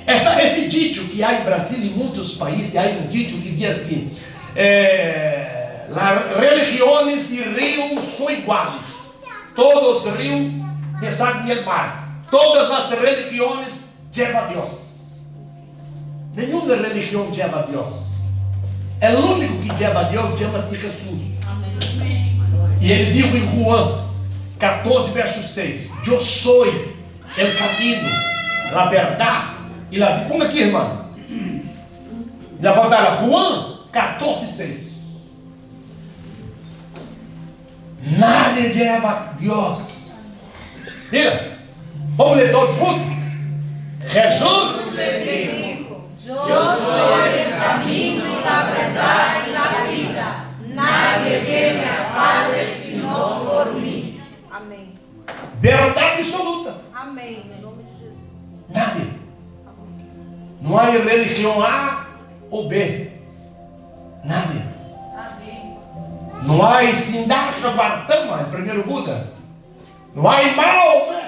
Este dito que há em Brasil e em muitos países, há um dito que diz assim: as religiões e rios são iguais. Todos os rios desagam no mar. Todas as religiões levam a Deus. Nenhuma religião leva a Deus. O único que leva a Deus chama-se Jesus. Amém. E ele diz em Juan 14, verso 6: Eu sou o caminho, a verdade e a vida. Ponga aqui, irmão. Levantar Juan 14, 6. Nadie leva a Deus. Mira, vamos ler todos juntos. Jesus Ele dijo: Yo soy el camino, la verdad y la vida. Nadie viene al Padre sino por mim. Amém. verdade absoluta. Amém. Em nome de Jesus. Nadie. Não há religião A ou B. Nadie. Amém. Não há Siddhartha Gautama, em primeiro Buda. Não há Mahoma.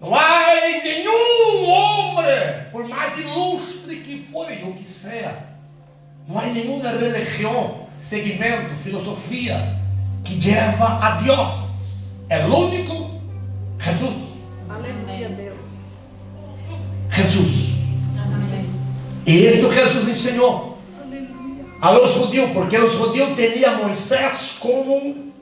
Não há nenhum homem, por mais ilustre que foi ou que seja. Não há nenhuma religião, segmento, filosofia que leva a Deus. É o único Jesus. Aleluia, Deus. Jesus. Amém. E isto Jesus ensinou Aleluia. a los judíos, porque os judíos tinham Moisés como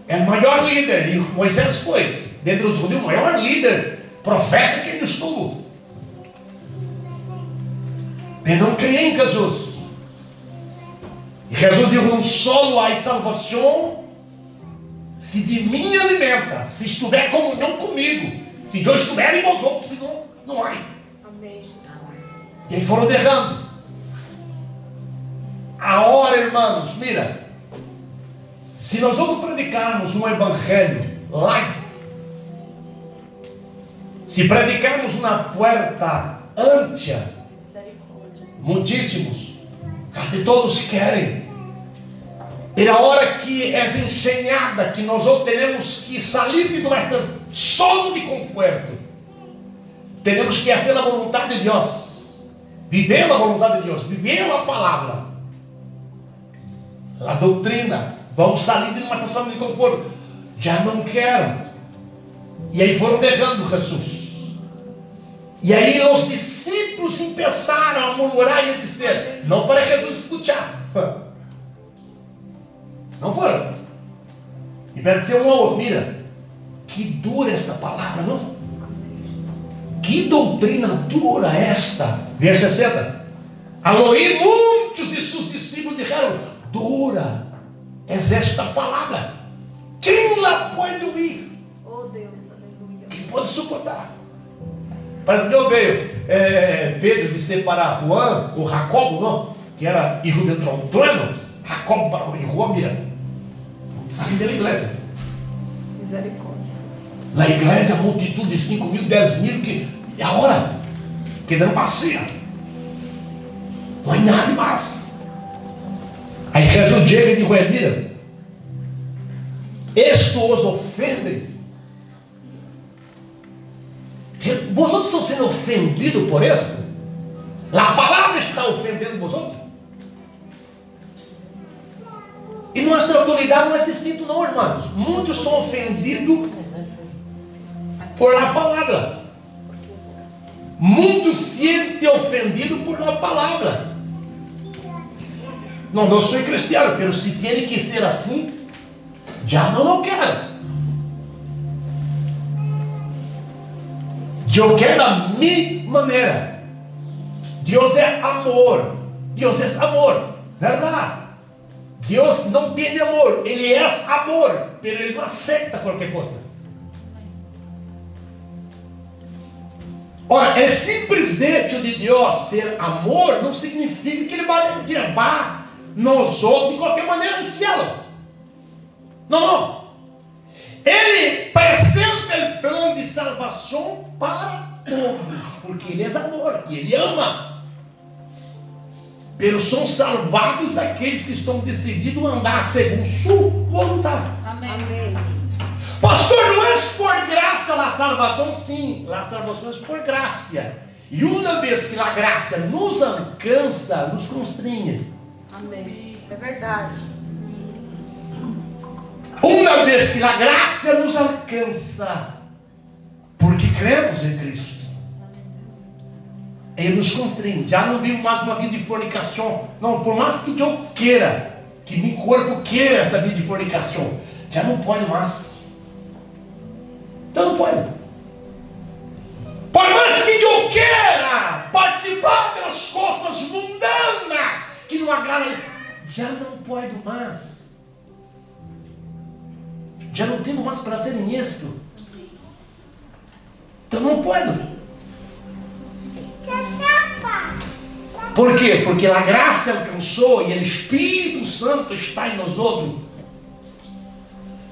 o maior líder, e Moisés foi, dentre os judíos, o maior líder, profeta que eles tuvo. Mas não criam em Jesus. E Jesus disse: não só há salvação se de mim alimenta, se estiver em comunhão comigo, se eu estiver em vós outros, senão não há. Amém, Jesus. E aí foram derrando. A irmãos, mira, se nós vamos predicarmos um evangelho laico, se predicarmos uma puerta ampla, muitíssimos, quase todos querem. E na hora que é ensinada que nós temos que sair de nossa zona de conforto, temos que fazer a vontade de Deus, viver a vontade de Deus, viver a palavra, a doutrina. Vamos sair de nossa zona de conforto. Já não quero. E aí foram negando Jesus. E aí os discípulos começaram a murmurar e a dizer, não para Jesus escutar. Não foram. E para dizer um ao outro, mira, que dura esta palavra, não? Que doutrina dura esta. Verso 60. Ao ouvir, muitos de seus discípulos disseram, dura é esta palavra. Quem lá pode ouvir? Oh Deus, aleluia. Quem pode suportar? Parece que eu veio Pedro de separar Juan, ou Jacobo, não? Que era filho de trono. Jacobo para Juan, mira. Sabe da igreja. Misericórdia. Na igreja, a multitude de 5 mil, 10 mil, que é a hora. Que não passeia. Não há nada mais. Aí Jesus chega e diz, mira, isto os ofende. Vosotros estão sendo ofendidos por isso? A palavra está ofendendo vosotros? E nossa autoridade não é distinto não, irmãos. Muitos são ofendidos por a palavra. Muitos se sentem ofendidos por a palavra. Não, eu sou cristiano, mas se tem que ser assim, já não quero. Eu quero a minha maneira. Deus é amor. Deus é amor. Verdade? Deus não tem amor. Ele é amor. Mas Ele não aceita qualquer coisa. Ora, é simplesmente de Deus ser amor não significa que Ele vai levar nós outros de qualquer maneira no céu. Não, não. Ele apresenta o plano de salvação para todos, porque Ele é amor e Ele ama. Pero são salvados aqueles que estão decididos a andar segundo sua vontade. Amém. Pastor, não é por graça a salvação? Sim, a salvação é por graça. E uma vez que a graça nos alcança, nos constringe. Amém. É verdade. Uma vez que a graça nos alcança, porque cremos em Cristo, Ele nos constringe. Já não vivo mais uma vida de fornicação. Não, por mais que eu queira, que meu corpo queira esta vida de fornicação, já não pode mais. Então não pode. Por mais que eu queira participar das coisas mundanas que não agradam, já não pode mais. Já não tenho mais prazer nisto. Então não pode. Por quê? Porque a graça alcançou e o Espírito Santo está em nós outros.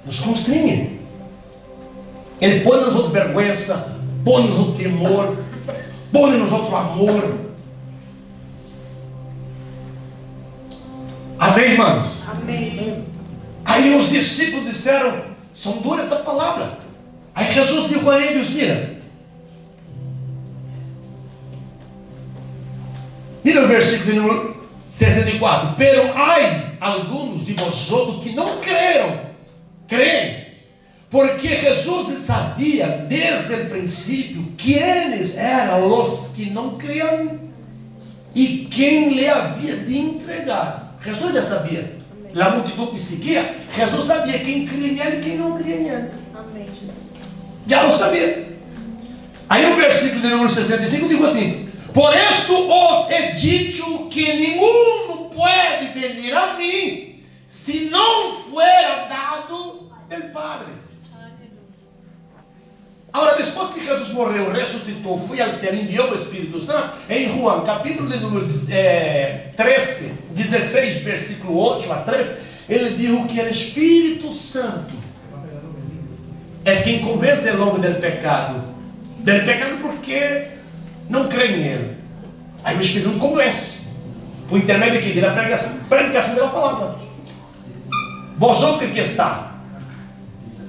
Nos constringe. Ele põe nos outros vergonha, põe nos outros temor, põe nos outros amor. Amém, irmãos? Amém. Aí os discípulos disseram, são duras da palavra. Aí Jesus disse a eles, mira o versículo número 64. Pero hay alguns de vosotros que não creem, porque Jesus sabia desde o princípio que eles eram os que não criam e quem lhe havia de entregar. Jesus já sabia. A multidão que seguia, Jesus sabia quem cria nele e quem não cria nele. Amém, Jesus. Já o sabia. Aí o versículo de número 65 diz assim: por isto os he dicho que nenhum pode venir a mim se não for dado del Padre. Agora, depois que Jesus morreu, ressuscitou, foi ao céu, enviou o Espírito Santo, em João, capítulo de número 13, 16, versículo 8 a 13, ele disse que o Espírito Santo é quem convence o homem do pecado. Del pecado porque não crê nele. Aí o Espírito Santo convence, por intermédio de da pregação da palavra. Vosotros que está,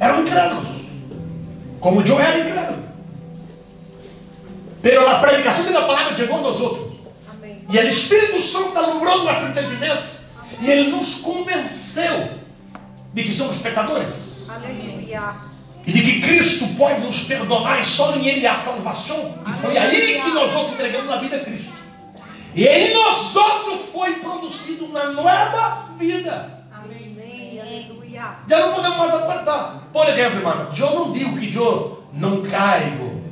eram incrédulos, como eu era incrédulo. Pero a predicação da palavra chegou a nós outros. Amém. E o Espírito Santo alumbrou nosso entendimento. E ele nos convenceu de que somos pecadores. Aleluia. E de que Cristo pode nos perdoar e só em Ele há salvação. E foi aí que nós outros entregamos a vida a Cristo. E em nós outros foi produzido uma nova vida. Amém. Aleluia. Já não podemos mais apartar. Por exemplo, irmão, eu não digo que eu não caigo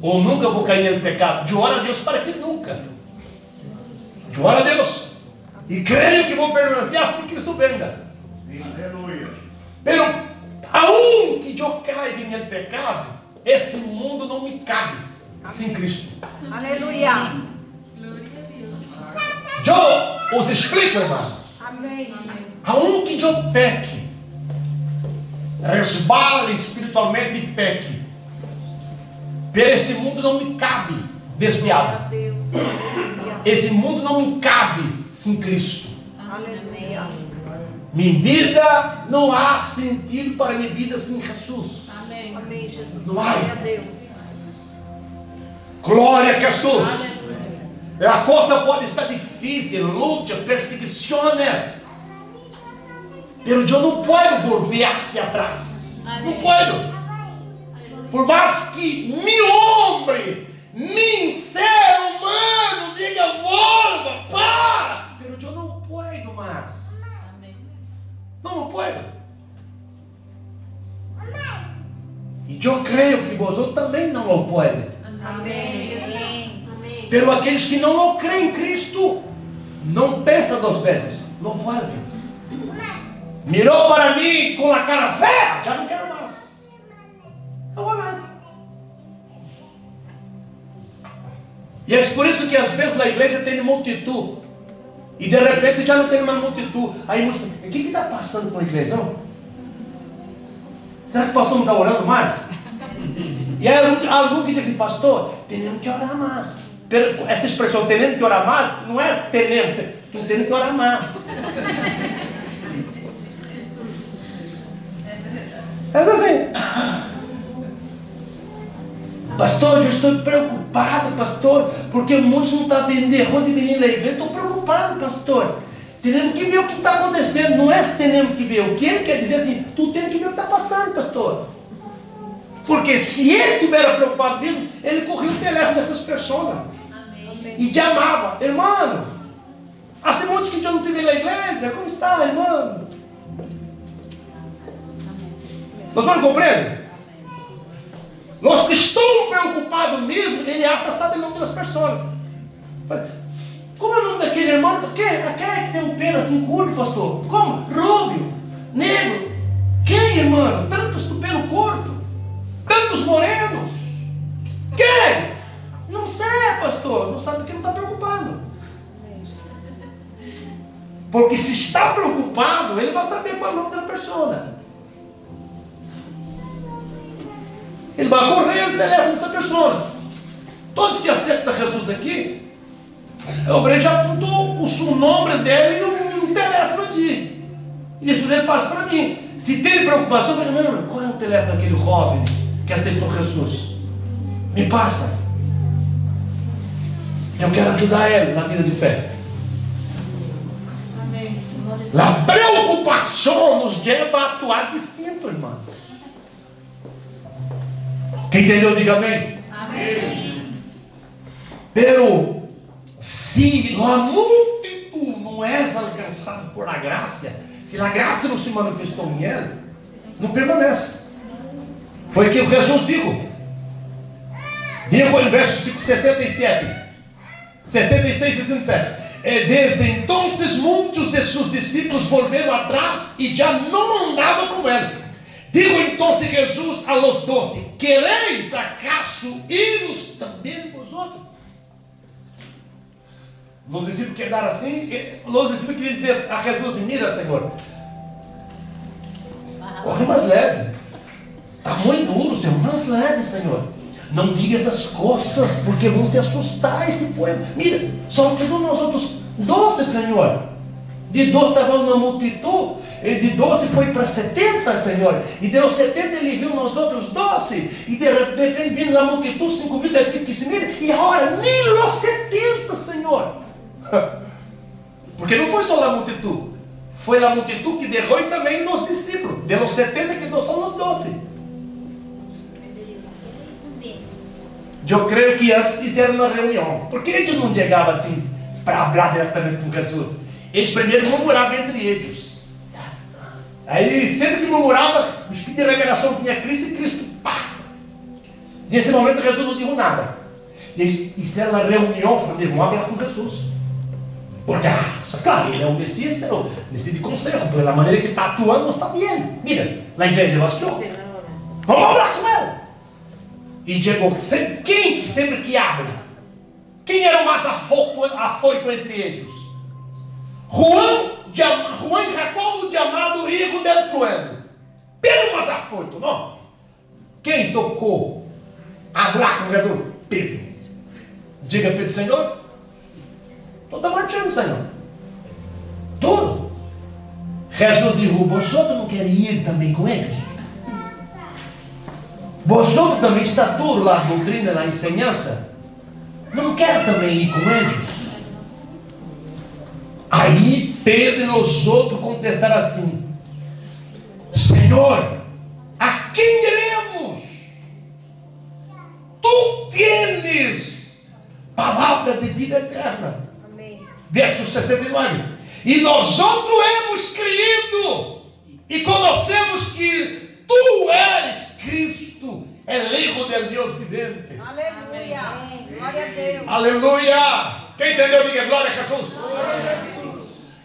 ou nunca vou cair no pecado. Eu oro a Deus para que nunca. Eu oro a Deus e creio que vou permanecer até que Cristo venga. Aleluia. Pero aunque eu caia em meu pecado, este mundo não me cabe sem Cristo. Aleluia. Eu os explico, irmão. Amém. Aunque eu peque, resbale espiritualmente e peque, pero este mundo não me cabe desviado. Deus. Aleluia. Este mundo não me cabe sem Cristo. Aleluia. Minha vida não há sentido para minha vida sem Jesus. Amém. Amém, Jesus. Glória Glória a Deus. Glória a Jesus. A coisa pode estar difícil, luta, perseguições, pero eu não posso volver hacia atrás. Não posso. Por mais que meu homem, meu ser humano diga volta, para, pero eu não posso mais. Não posso. E eu creio que vocês também não o podem. Amém, Jesus. Pero aqueles que não creem em Cristo, não pensam duas vezes. Não pode. Mirou para mim com a cara feia, já não quero mais. Não vou mais. E é por isso que às vezes na igreja tem multidão. E de repente já não tem mais multidão. Aí muitos falam, o que está passando com a igreja? Não? Será que o pastor não está orando mais? E aí algum que diz assim, pastor, temos que orar mais. Essa expressão, temos que orar mais, não é temos que orar mais. É assim. Pastor, eu estou preocupado, pastor, porque muitos não estão vendo de vir na igreja. Estou preocupado, pastor. Temos que ver o que está acontecendo. Não é se temos que ver. O que ele quer dizer assim, tu tens que ver o que está passando, pastor. Porque se ele estivesse preocupado mesmo, ele corria o telefone dessas pessoas. Amém. E chamava, irmão, há muitos que já não te vê na igreja, como está, irmão? Vocês compreendem? Os que estão preocupados mesmo, ele acha sabe o nome das pessoas. Como é o nome daquele irmão? Aquele que tem um pelo assim curto, pastor? Como? Rubio, negro. Quem, irmão? Tantos com pelo curto. Tantos morenos. Quem? Não sei, pastor. Não sabe que não está preocupado. Porque se está preocupado, ele vai saber qual é o nome da pessoa. Ele vai correr o telefone dessa pessoa. Todos que aceitam Jesus aqui, o Breno já apontou o nome dele e o telefone aqui. E depois ele passa para mim. Se tem preocupação, eu digo, não, qual é o telefone daquele jovem que aceitou Jesus? Me passa. Eu quero ajudar ele na vida de fé. Amém. A preocupação nos leva a atuar distinto, irmão. Quem entendeu, diga amém. Amém. Pero se a multidão não é alcançada por a graça, se a graça não se manifestou em ele, não permanece. Foi o que Jesus disse. E foi o verso 67, 66 e 67. Desde então, muitos de seus discípulos volveram atrás e já não andavam com ele. Dijo entonces Jesús a los 12: ¿Queréis acaso iros también vosotros? Os discípulos quedaram assim. Os discípulos queriam dizer a Jesus: mira, Senhor, corre mais leve. Está muito duro, Senhor, mais leve, Senhor. Não diga essas coisas, porque vão se assustar esse povo. Mira, só quedou nós outros 12, Senhor. De 12 estava uma multidão, e de 12 foi para 70, Senhor. E de los 70 ele viu nós outros 12. E de repente vindo na multidão 5 mil, 10 mil, 15 mil. E agora 1.070, Senhor. Porque não foi só a multidão. Foi a multidão que derrou também nos discípulos. De los 70 quedou só os 12. Eu creio que antes fizeram uma reunião. Por que eles não chegavam assim para falar diretamente com Jesus? Eles primeiro murmuravam entre eles. Aí sempre que murmurava, o Espírito de revelação tinha Cristo e Cristo, pá! Nesse momento Jesus não disse nada. Eles fizeram uma reunião, falaram: vamos falar com Jesus. Porque, claro, ele é o Messias, mas Messias de conselho, pela maneira que está atuando, está bem. Mira, a igreja vaciou. Vamos falar com ele. E chegou quem que sempre que abre? Quem era o mais afoito entre eles? Juan e Jacobo, chamado hijo del trueno. Pedro mais afoito, não? Quem tocou hablar com Jesus? Pedro. Diga Pedro: Senhor, estou marchando, Senhor. Tudo. Jesus disse: vosotros não querem ir também com eles? Vosotros também está duro lá a doutrina, a enseñança? Não quer também ir com eles? Aí Pedro e os outros contestaram assim: Senhor, a quem iremos? Tu tienes palavra de vida eterna. Amém. Verso 69. E nós outros hemos crido e conhecemos que tu eres Cristo, el Hijo del Deus vivente. Aleluia. Glória a Deus. Aleluia. Quem entendeu, diga glória a Jesus. Glória a Jesus.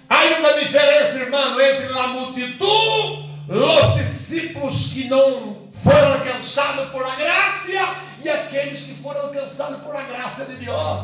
Há uma diferença, irmão, entre a multidão, os discípulos que não foram alcançados por a graça e aqueles que foram alcançados por a graça de Deus.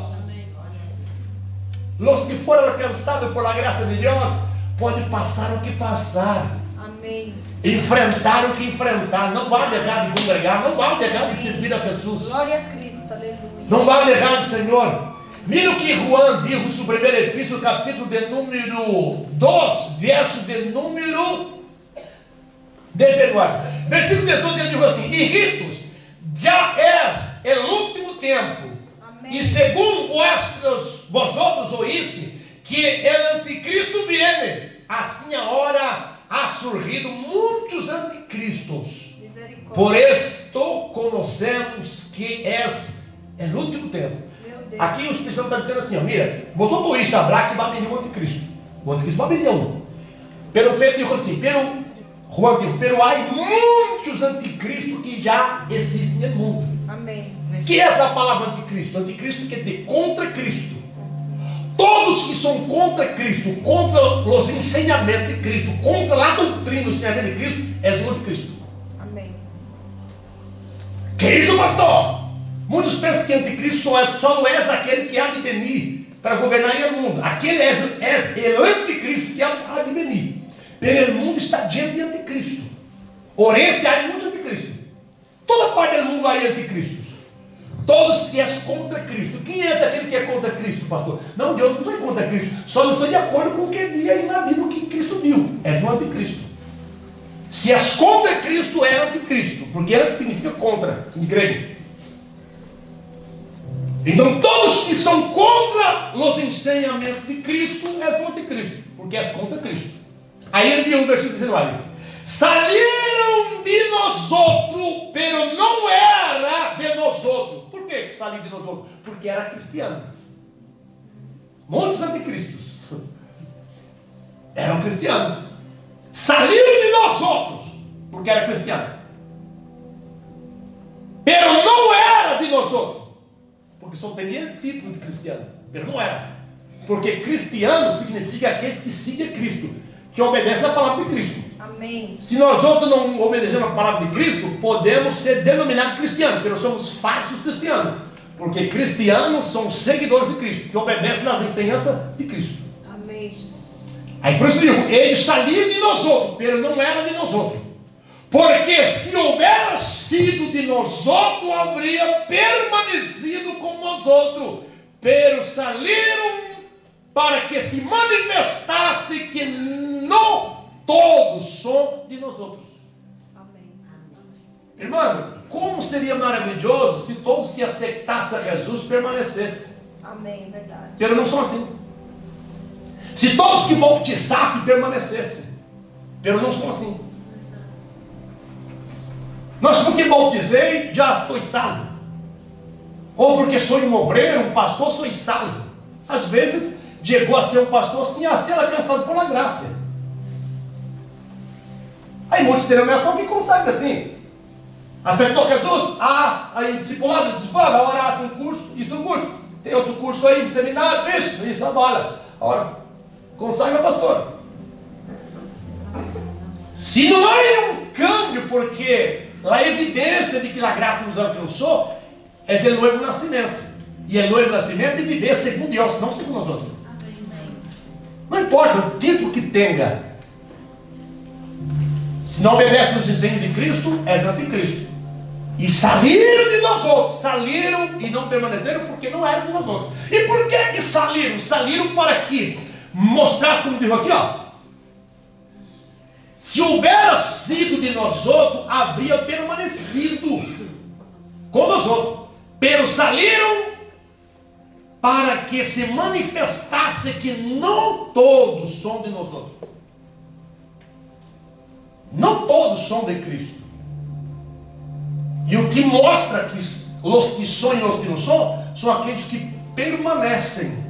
Os que foram alcançados por a graça de Deus podem passar o que passar. Amém. Enfrentar o que enfrentar. Não vai deixar de congregar, não vai deixar de servir a Jesus. Glória a Cristo, aleluia. Não vai deixar de Senhor. Mira o que Juan diz em sua primeira epístola, capítulo de número 2, verso de número 19. Versículo 18, ele diz assim: hijitos, já és o último tempo. Amém. E segundo vosotros oíste que o anticristo viene, assim agora ha surgido muitos anticristos. Por isto conhecemos que és o último tempo. Aqui o Espírito Santo está dizendo assim: ó, mira, vosotros oíste hablar que vai venir o anticristo. O anticristo vai venir um. Pero Pedro dijo assim, Juan dijo: pero há muitos anticristos que já existem no mundo. Amém. Que é essa palavra anticristo? Anticristo quer dizer contra Cristo. Todos que são contra Cristo, contra os ensinamentos de Cristo, contra a doutrina do ensinamento de Cristo, és um anticristo. Amém. Que isso, pastor? Muitos pensam que anticristo só não é aquele que há de venir para governar o mundo. Aquele é o anticristo que há de venir. Pero o mundo está diante de anticristo. Orência há muito anticristo. Toda parte do mundo há anticristos. Todos que és contra Cristo. Quem é aquele que é contra Cristo, pastor? Não, Deus não está contra Cristo. Só não estou de acordo com o que diz aí na Bíblia que Cristo viu. És um anticristo. Se és contra Cristo, é anticristo. Porque anti significa contra, em grego. Então todos que são contra os ensinamentos de Cristo, és um anticristo. Porque és contra Cristo. Aí ele diz no versículo 19: salieron de nosotros, pero não era de nosotros. Por que saiu de nosotros? Porque era cristiano. Muitos anticristos eram cristianos. Saíram de nosotros, porque era cristiano. Pero não era de nosotros, porque só tinha título de cristiano. Pero não era. Porque cristiano significa aqueles que seguem Cristo, que obedecem a palavra de Cristo. Amém. Se nós outros não obedecemos a palavra de Cristo, podemos ser denominados cristianos, porque nós somos falsos cristianos. Porque cristianos são seguidores de Cristo, que obedecem nas ensinanças de Cristo. Amém, Jesus. Aí por isso digo, ele saía de nós outros, mas não era de nós outros. Porque se houvera sido de nós outros, haveria permanecido com nós outros. Pero saíram para que se manifestasse que não todos são de nós outros. Amém. Irmão, como seria maravilhoso se todos que aceitassem a Jesus permanecessem. Amém, verdade. Pero não são assim. Se todos que bautizassem permanecessem. Pero não são assim. Nós porque bautizei, já estou salvo. Ou porque sou um obreiro, um pastor, sou salvo. Às vezes, chegou a ser um pastor assim, a ser alcançado por graça. Aí muitos terão menção que consegue assim. Aceitou Jesus? Aí discipulado, agora acha um curso, isso é um curso. Tem outro curso aí, um seminário, isso, agora. Agora, consagra pastor. Se não há um câmbio, porque a evidência de que a graça nos alcançou é do novo nascimento. E o novo nascimento é viver segundo Deus, não segundo os outros. Não importa o título que tenha. Se não obedece nos ensinos de Cristo, és anticristo. E saíram de nós outros. Saíram e não permaneceram porque não eram de nós outros. E por que saíram? Saíram para quê? Mostrar, como diz aqui, ó. Se houvera sido de nós outros, havia permanecido com nós outros. Pero saíram para que se manifestasse que não todos são de nós outros. Não todos são de Cristo. E o que mostra que os que são e os que não são aqueles que permanecem.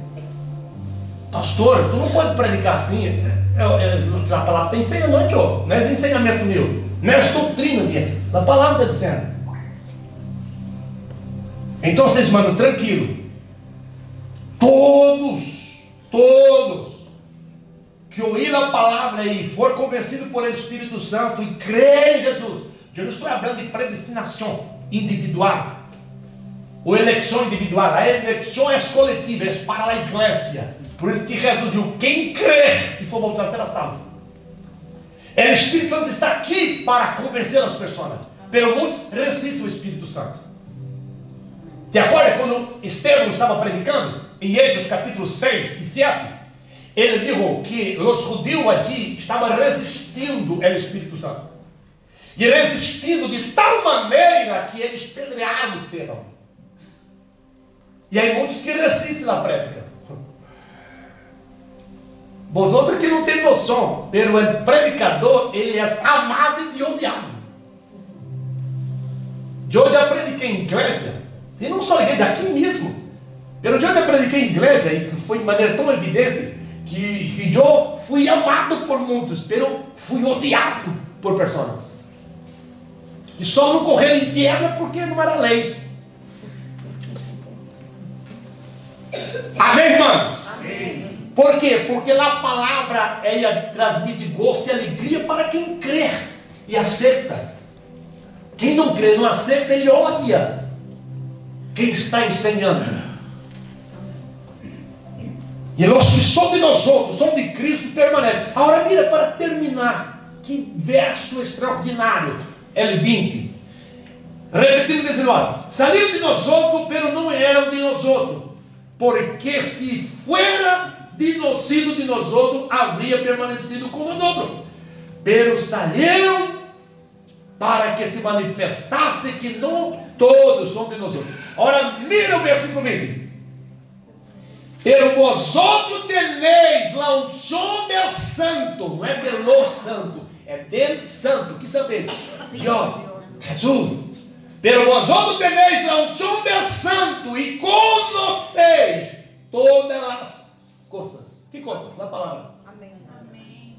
Pastor, tu não pode predicar assim. A palavra tem ensinamento, não é ensinamento meu, não é doutrina minha. A palavra está dizendo. Então vocês mandam tranquilo. Todos que ouvir a palavra e for convencido por Espírito Santo e crer em Jesus. Eu não estou falando de predestinação individual ou eleição individual. A eleição é coletiva, é para a igreja. Por isso que Jesus diz: quem crer e for bautizado será salvo. O Espírito Santo está aqui para convencer as pessoas. Pero muitos resistem o Espírito Santo. Você acorda quando Estevão estava predicando em Hechos capítulo 6 e 7? Ele disse que os judeus ali estavam resistindo ao Espírito Santo. E resistindo de tal maneira que eles pedrearam Estevão. E aí muitos que resistem na prédica. Vosotros que não tem noção, pero o predicador, ele é amado e odiado. Eu já prediquei em igreja, e não só igreja, aqui mesmo. Pero eu já prediquei em igreja, e foi de maneira tão evidente, que eu fui amado por muitos, pero fui odiado por pessoas. Que só não correram em pedra porque não era lei. Amém, irmãos? Amém. Por quê? Porque a palavra ela transmite gosto e alegria para quem crê e aceita. Quem não crê, não aceita, ele odia quem está ensinando. E os que são de nós outros, são de Cristo, permanecem. Agora mira, para terminar, que verso extraordinário, L20. Repetindo 19. Saíram de nós outros, pero não eram de nós outros. Porque se fuera sido de nós outros, havia permanecido com nós outros. Pero saíram para que se manifestasse que não todos são de nós outros. Agora mira o versículo 20. Pero vosotros tenéis la unción del santo, não é del santo, é del santo. Que santo é esse? Deus, Jesus. Pero vosotros tenéis la unción del santo e conheceis todas as coisas. Que coisas? Na palavra. Amém. Amém.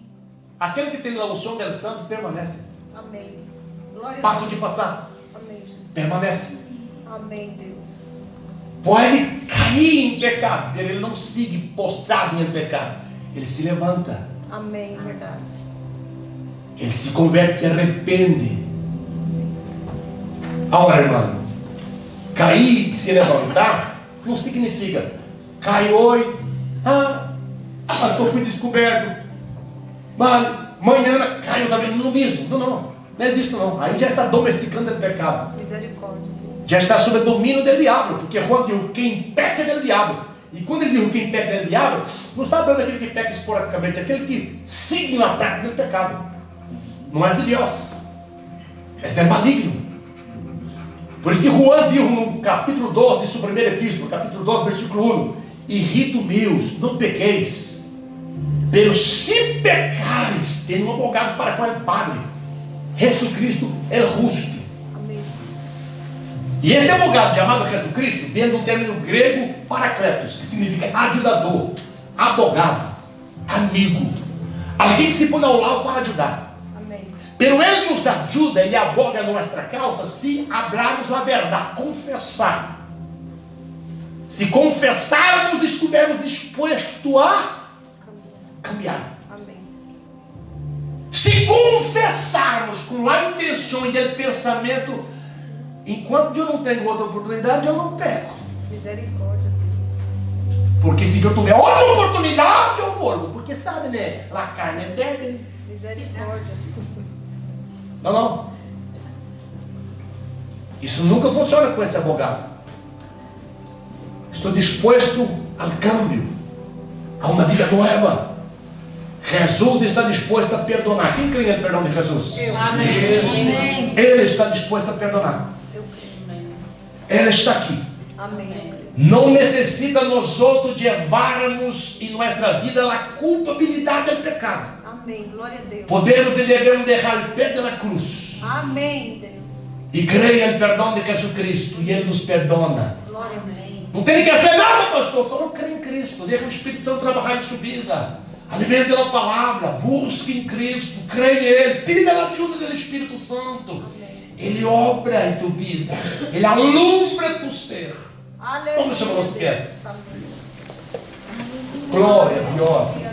Aquele que tem a unção del santo permanece. Amém. Glória Passa a o Deus. que passar, Amém, Jesus. permanece. Amém, Deus. Pode cair em pecado, mas ele não sigue postrado em pecado. Ele se levanta. Amém, verdade. ele se converte, se arrepende. Agora, irmão, cair e se levantar não significa cai hoje, eu fui descoberto, mas amanhã caiu também no mesmo. Não existe não. Aí já está domesticando o pecado. Misericórdia. Já está sob o domínio do diabo, porque Juan diz: quem peca é do diabo. E quando ele diz quem peca é do diabo, não está falando daquele que peca esporadicamente, aquele que sigue na prática do pecado. Não é de Deus, este é maligno. Por isso que Juan diz no capítulo 12 de sua primeira epístola, capítulo 12, versículo 1: irrito meus, não pequeis, pero se pecares, tem um advogado para com o Padre, Jesus Cristo é justo. Amém. E esse advogado chamado Jesus Cristo vem do termo grego paracletos, que significa ajudador, advogado, amigo, alguém que se põe ao lado para ajudar. Pero Ele nos ajuda, Ele aboga a nossa causa se hablarmos a verdade, confessar. Se confessarmos, estivermos dispostos a cambiar. Amém. Se confessarmos com a intenção e o pensamento, enquanto eu não tenho outra oportunidade, eu não peco. Misericórdia, Deus. Porque se eu tiver outra oportunidade, eu vou. Porque sabe, né? A carne é débil. Misericórdia. Não. Isso nunca funciona com esse advogado. Estou disposto ao câmbio, a uma vida nova. Jesus está disposto a perdonar. Quem crê no perdão de Jesus? Amém. Ele está disposto a perdonar. Eu creio. Ele está aqui. Amém. Não necessita nós outros levarmos em nossa vida a culpabilidade do pecado. Amém. Glória a Deus. Podemos e devemos deixar o pé na cruz. Amém, Deus. E creia no perdão de Jesus Cristo. E Ele nos perdona. Glória a Deus. Não tem que fazer nada, pastor. Só não crê em Cristo. Deixa o Espírito Santo trabalhar em sua vida. Alimente a palavra. Busque em Cristo. Creia em Ele. Pida a ajuda do Espírito Santo. Amém. Ele obra em tua vida. Ele alumbra tu ser. Aleluia. Vamos chamar os pés. Amém. Glória a Deus.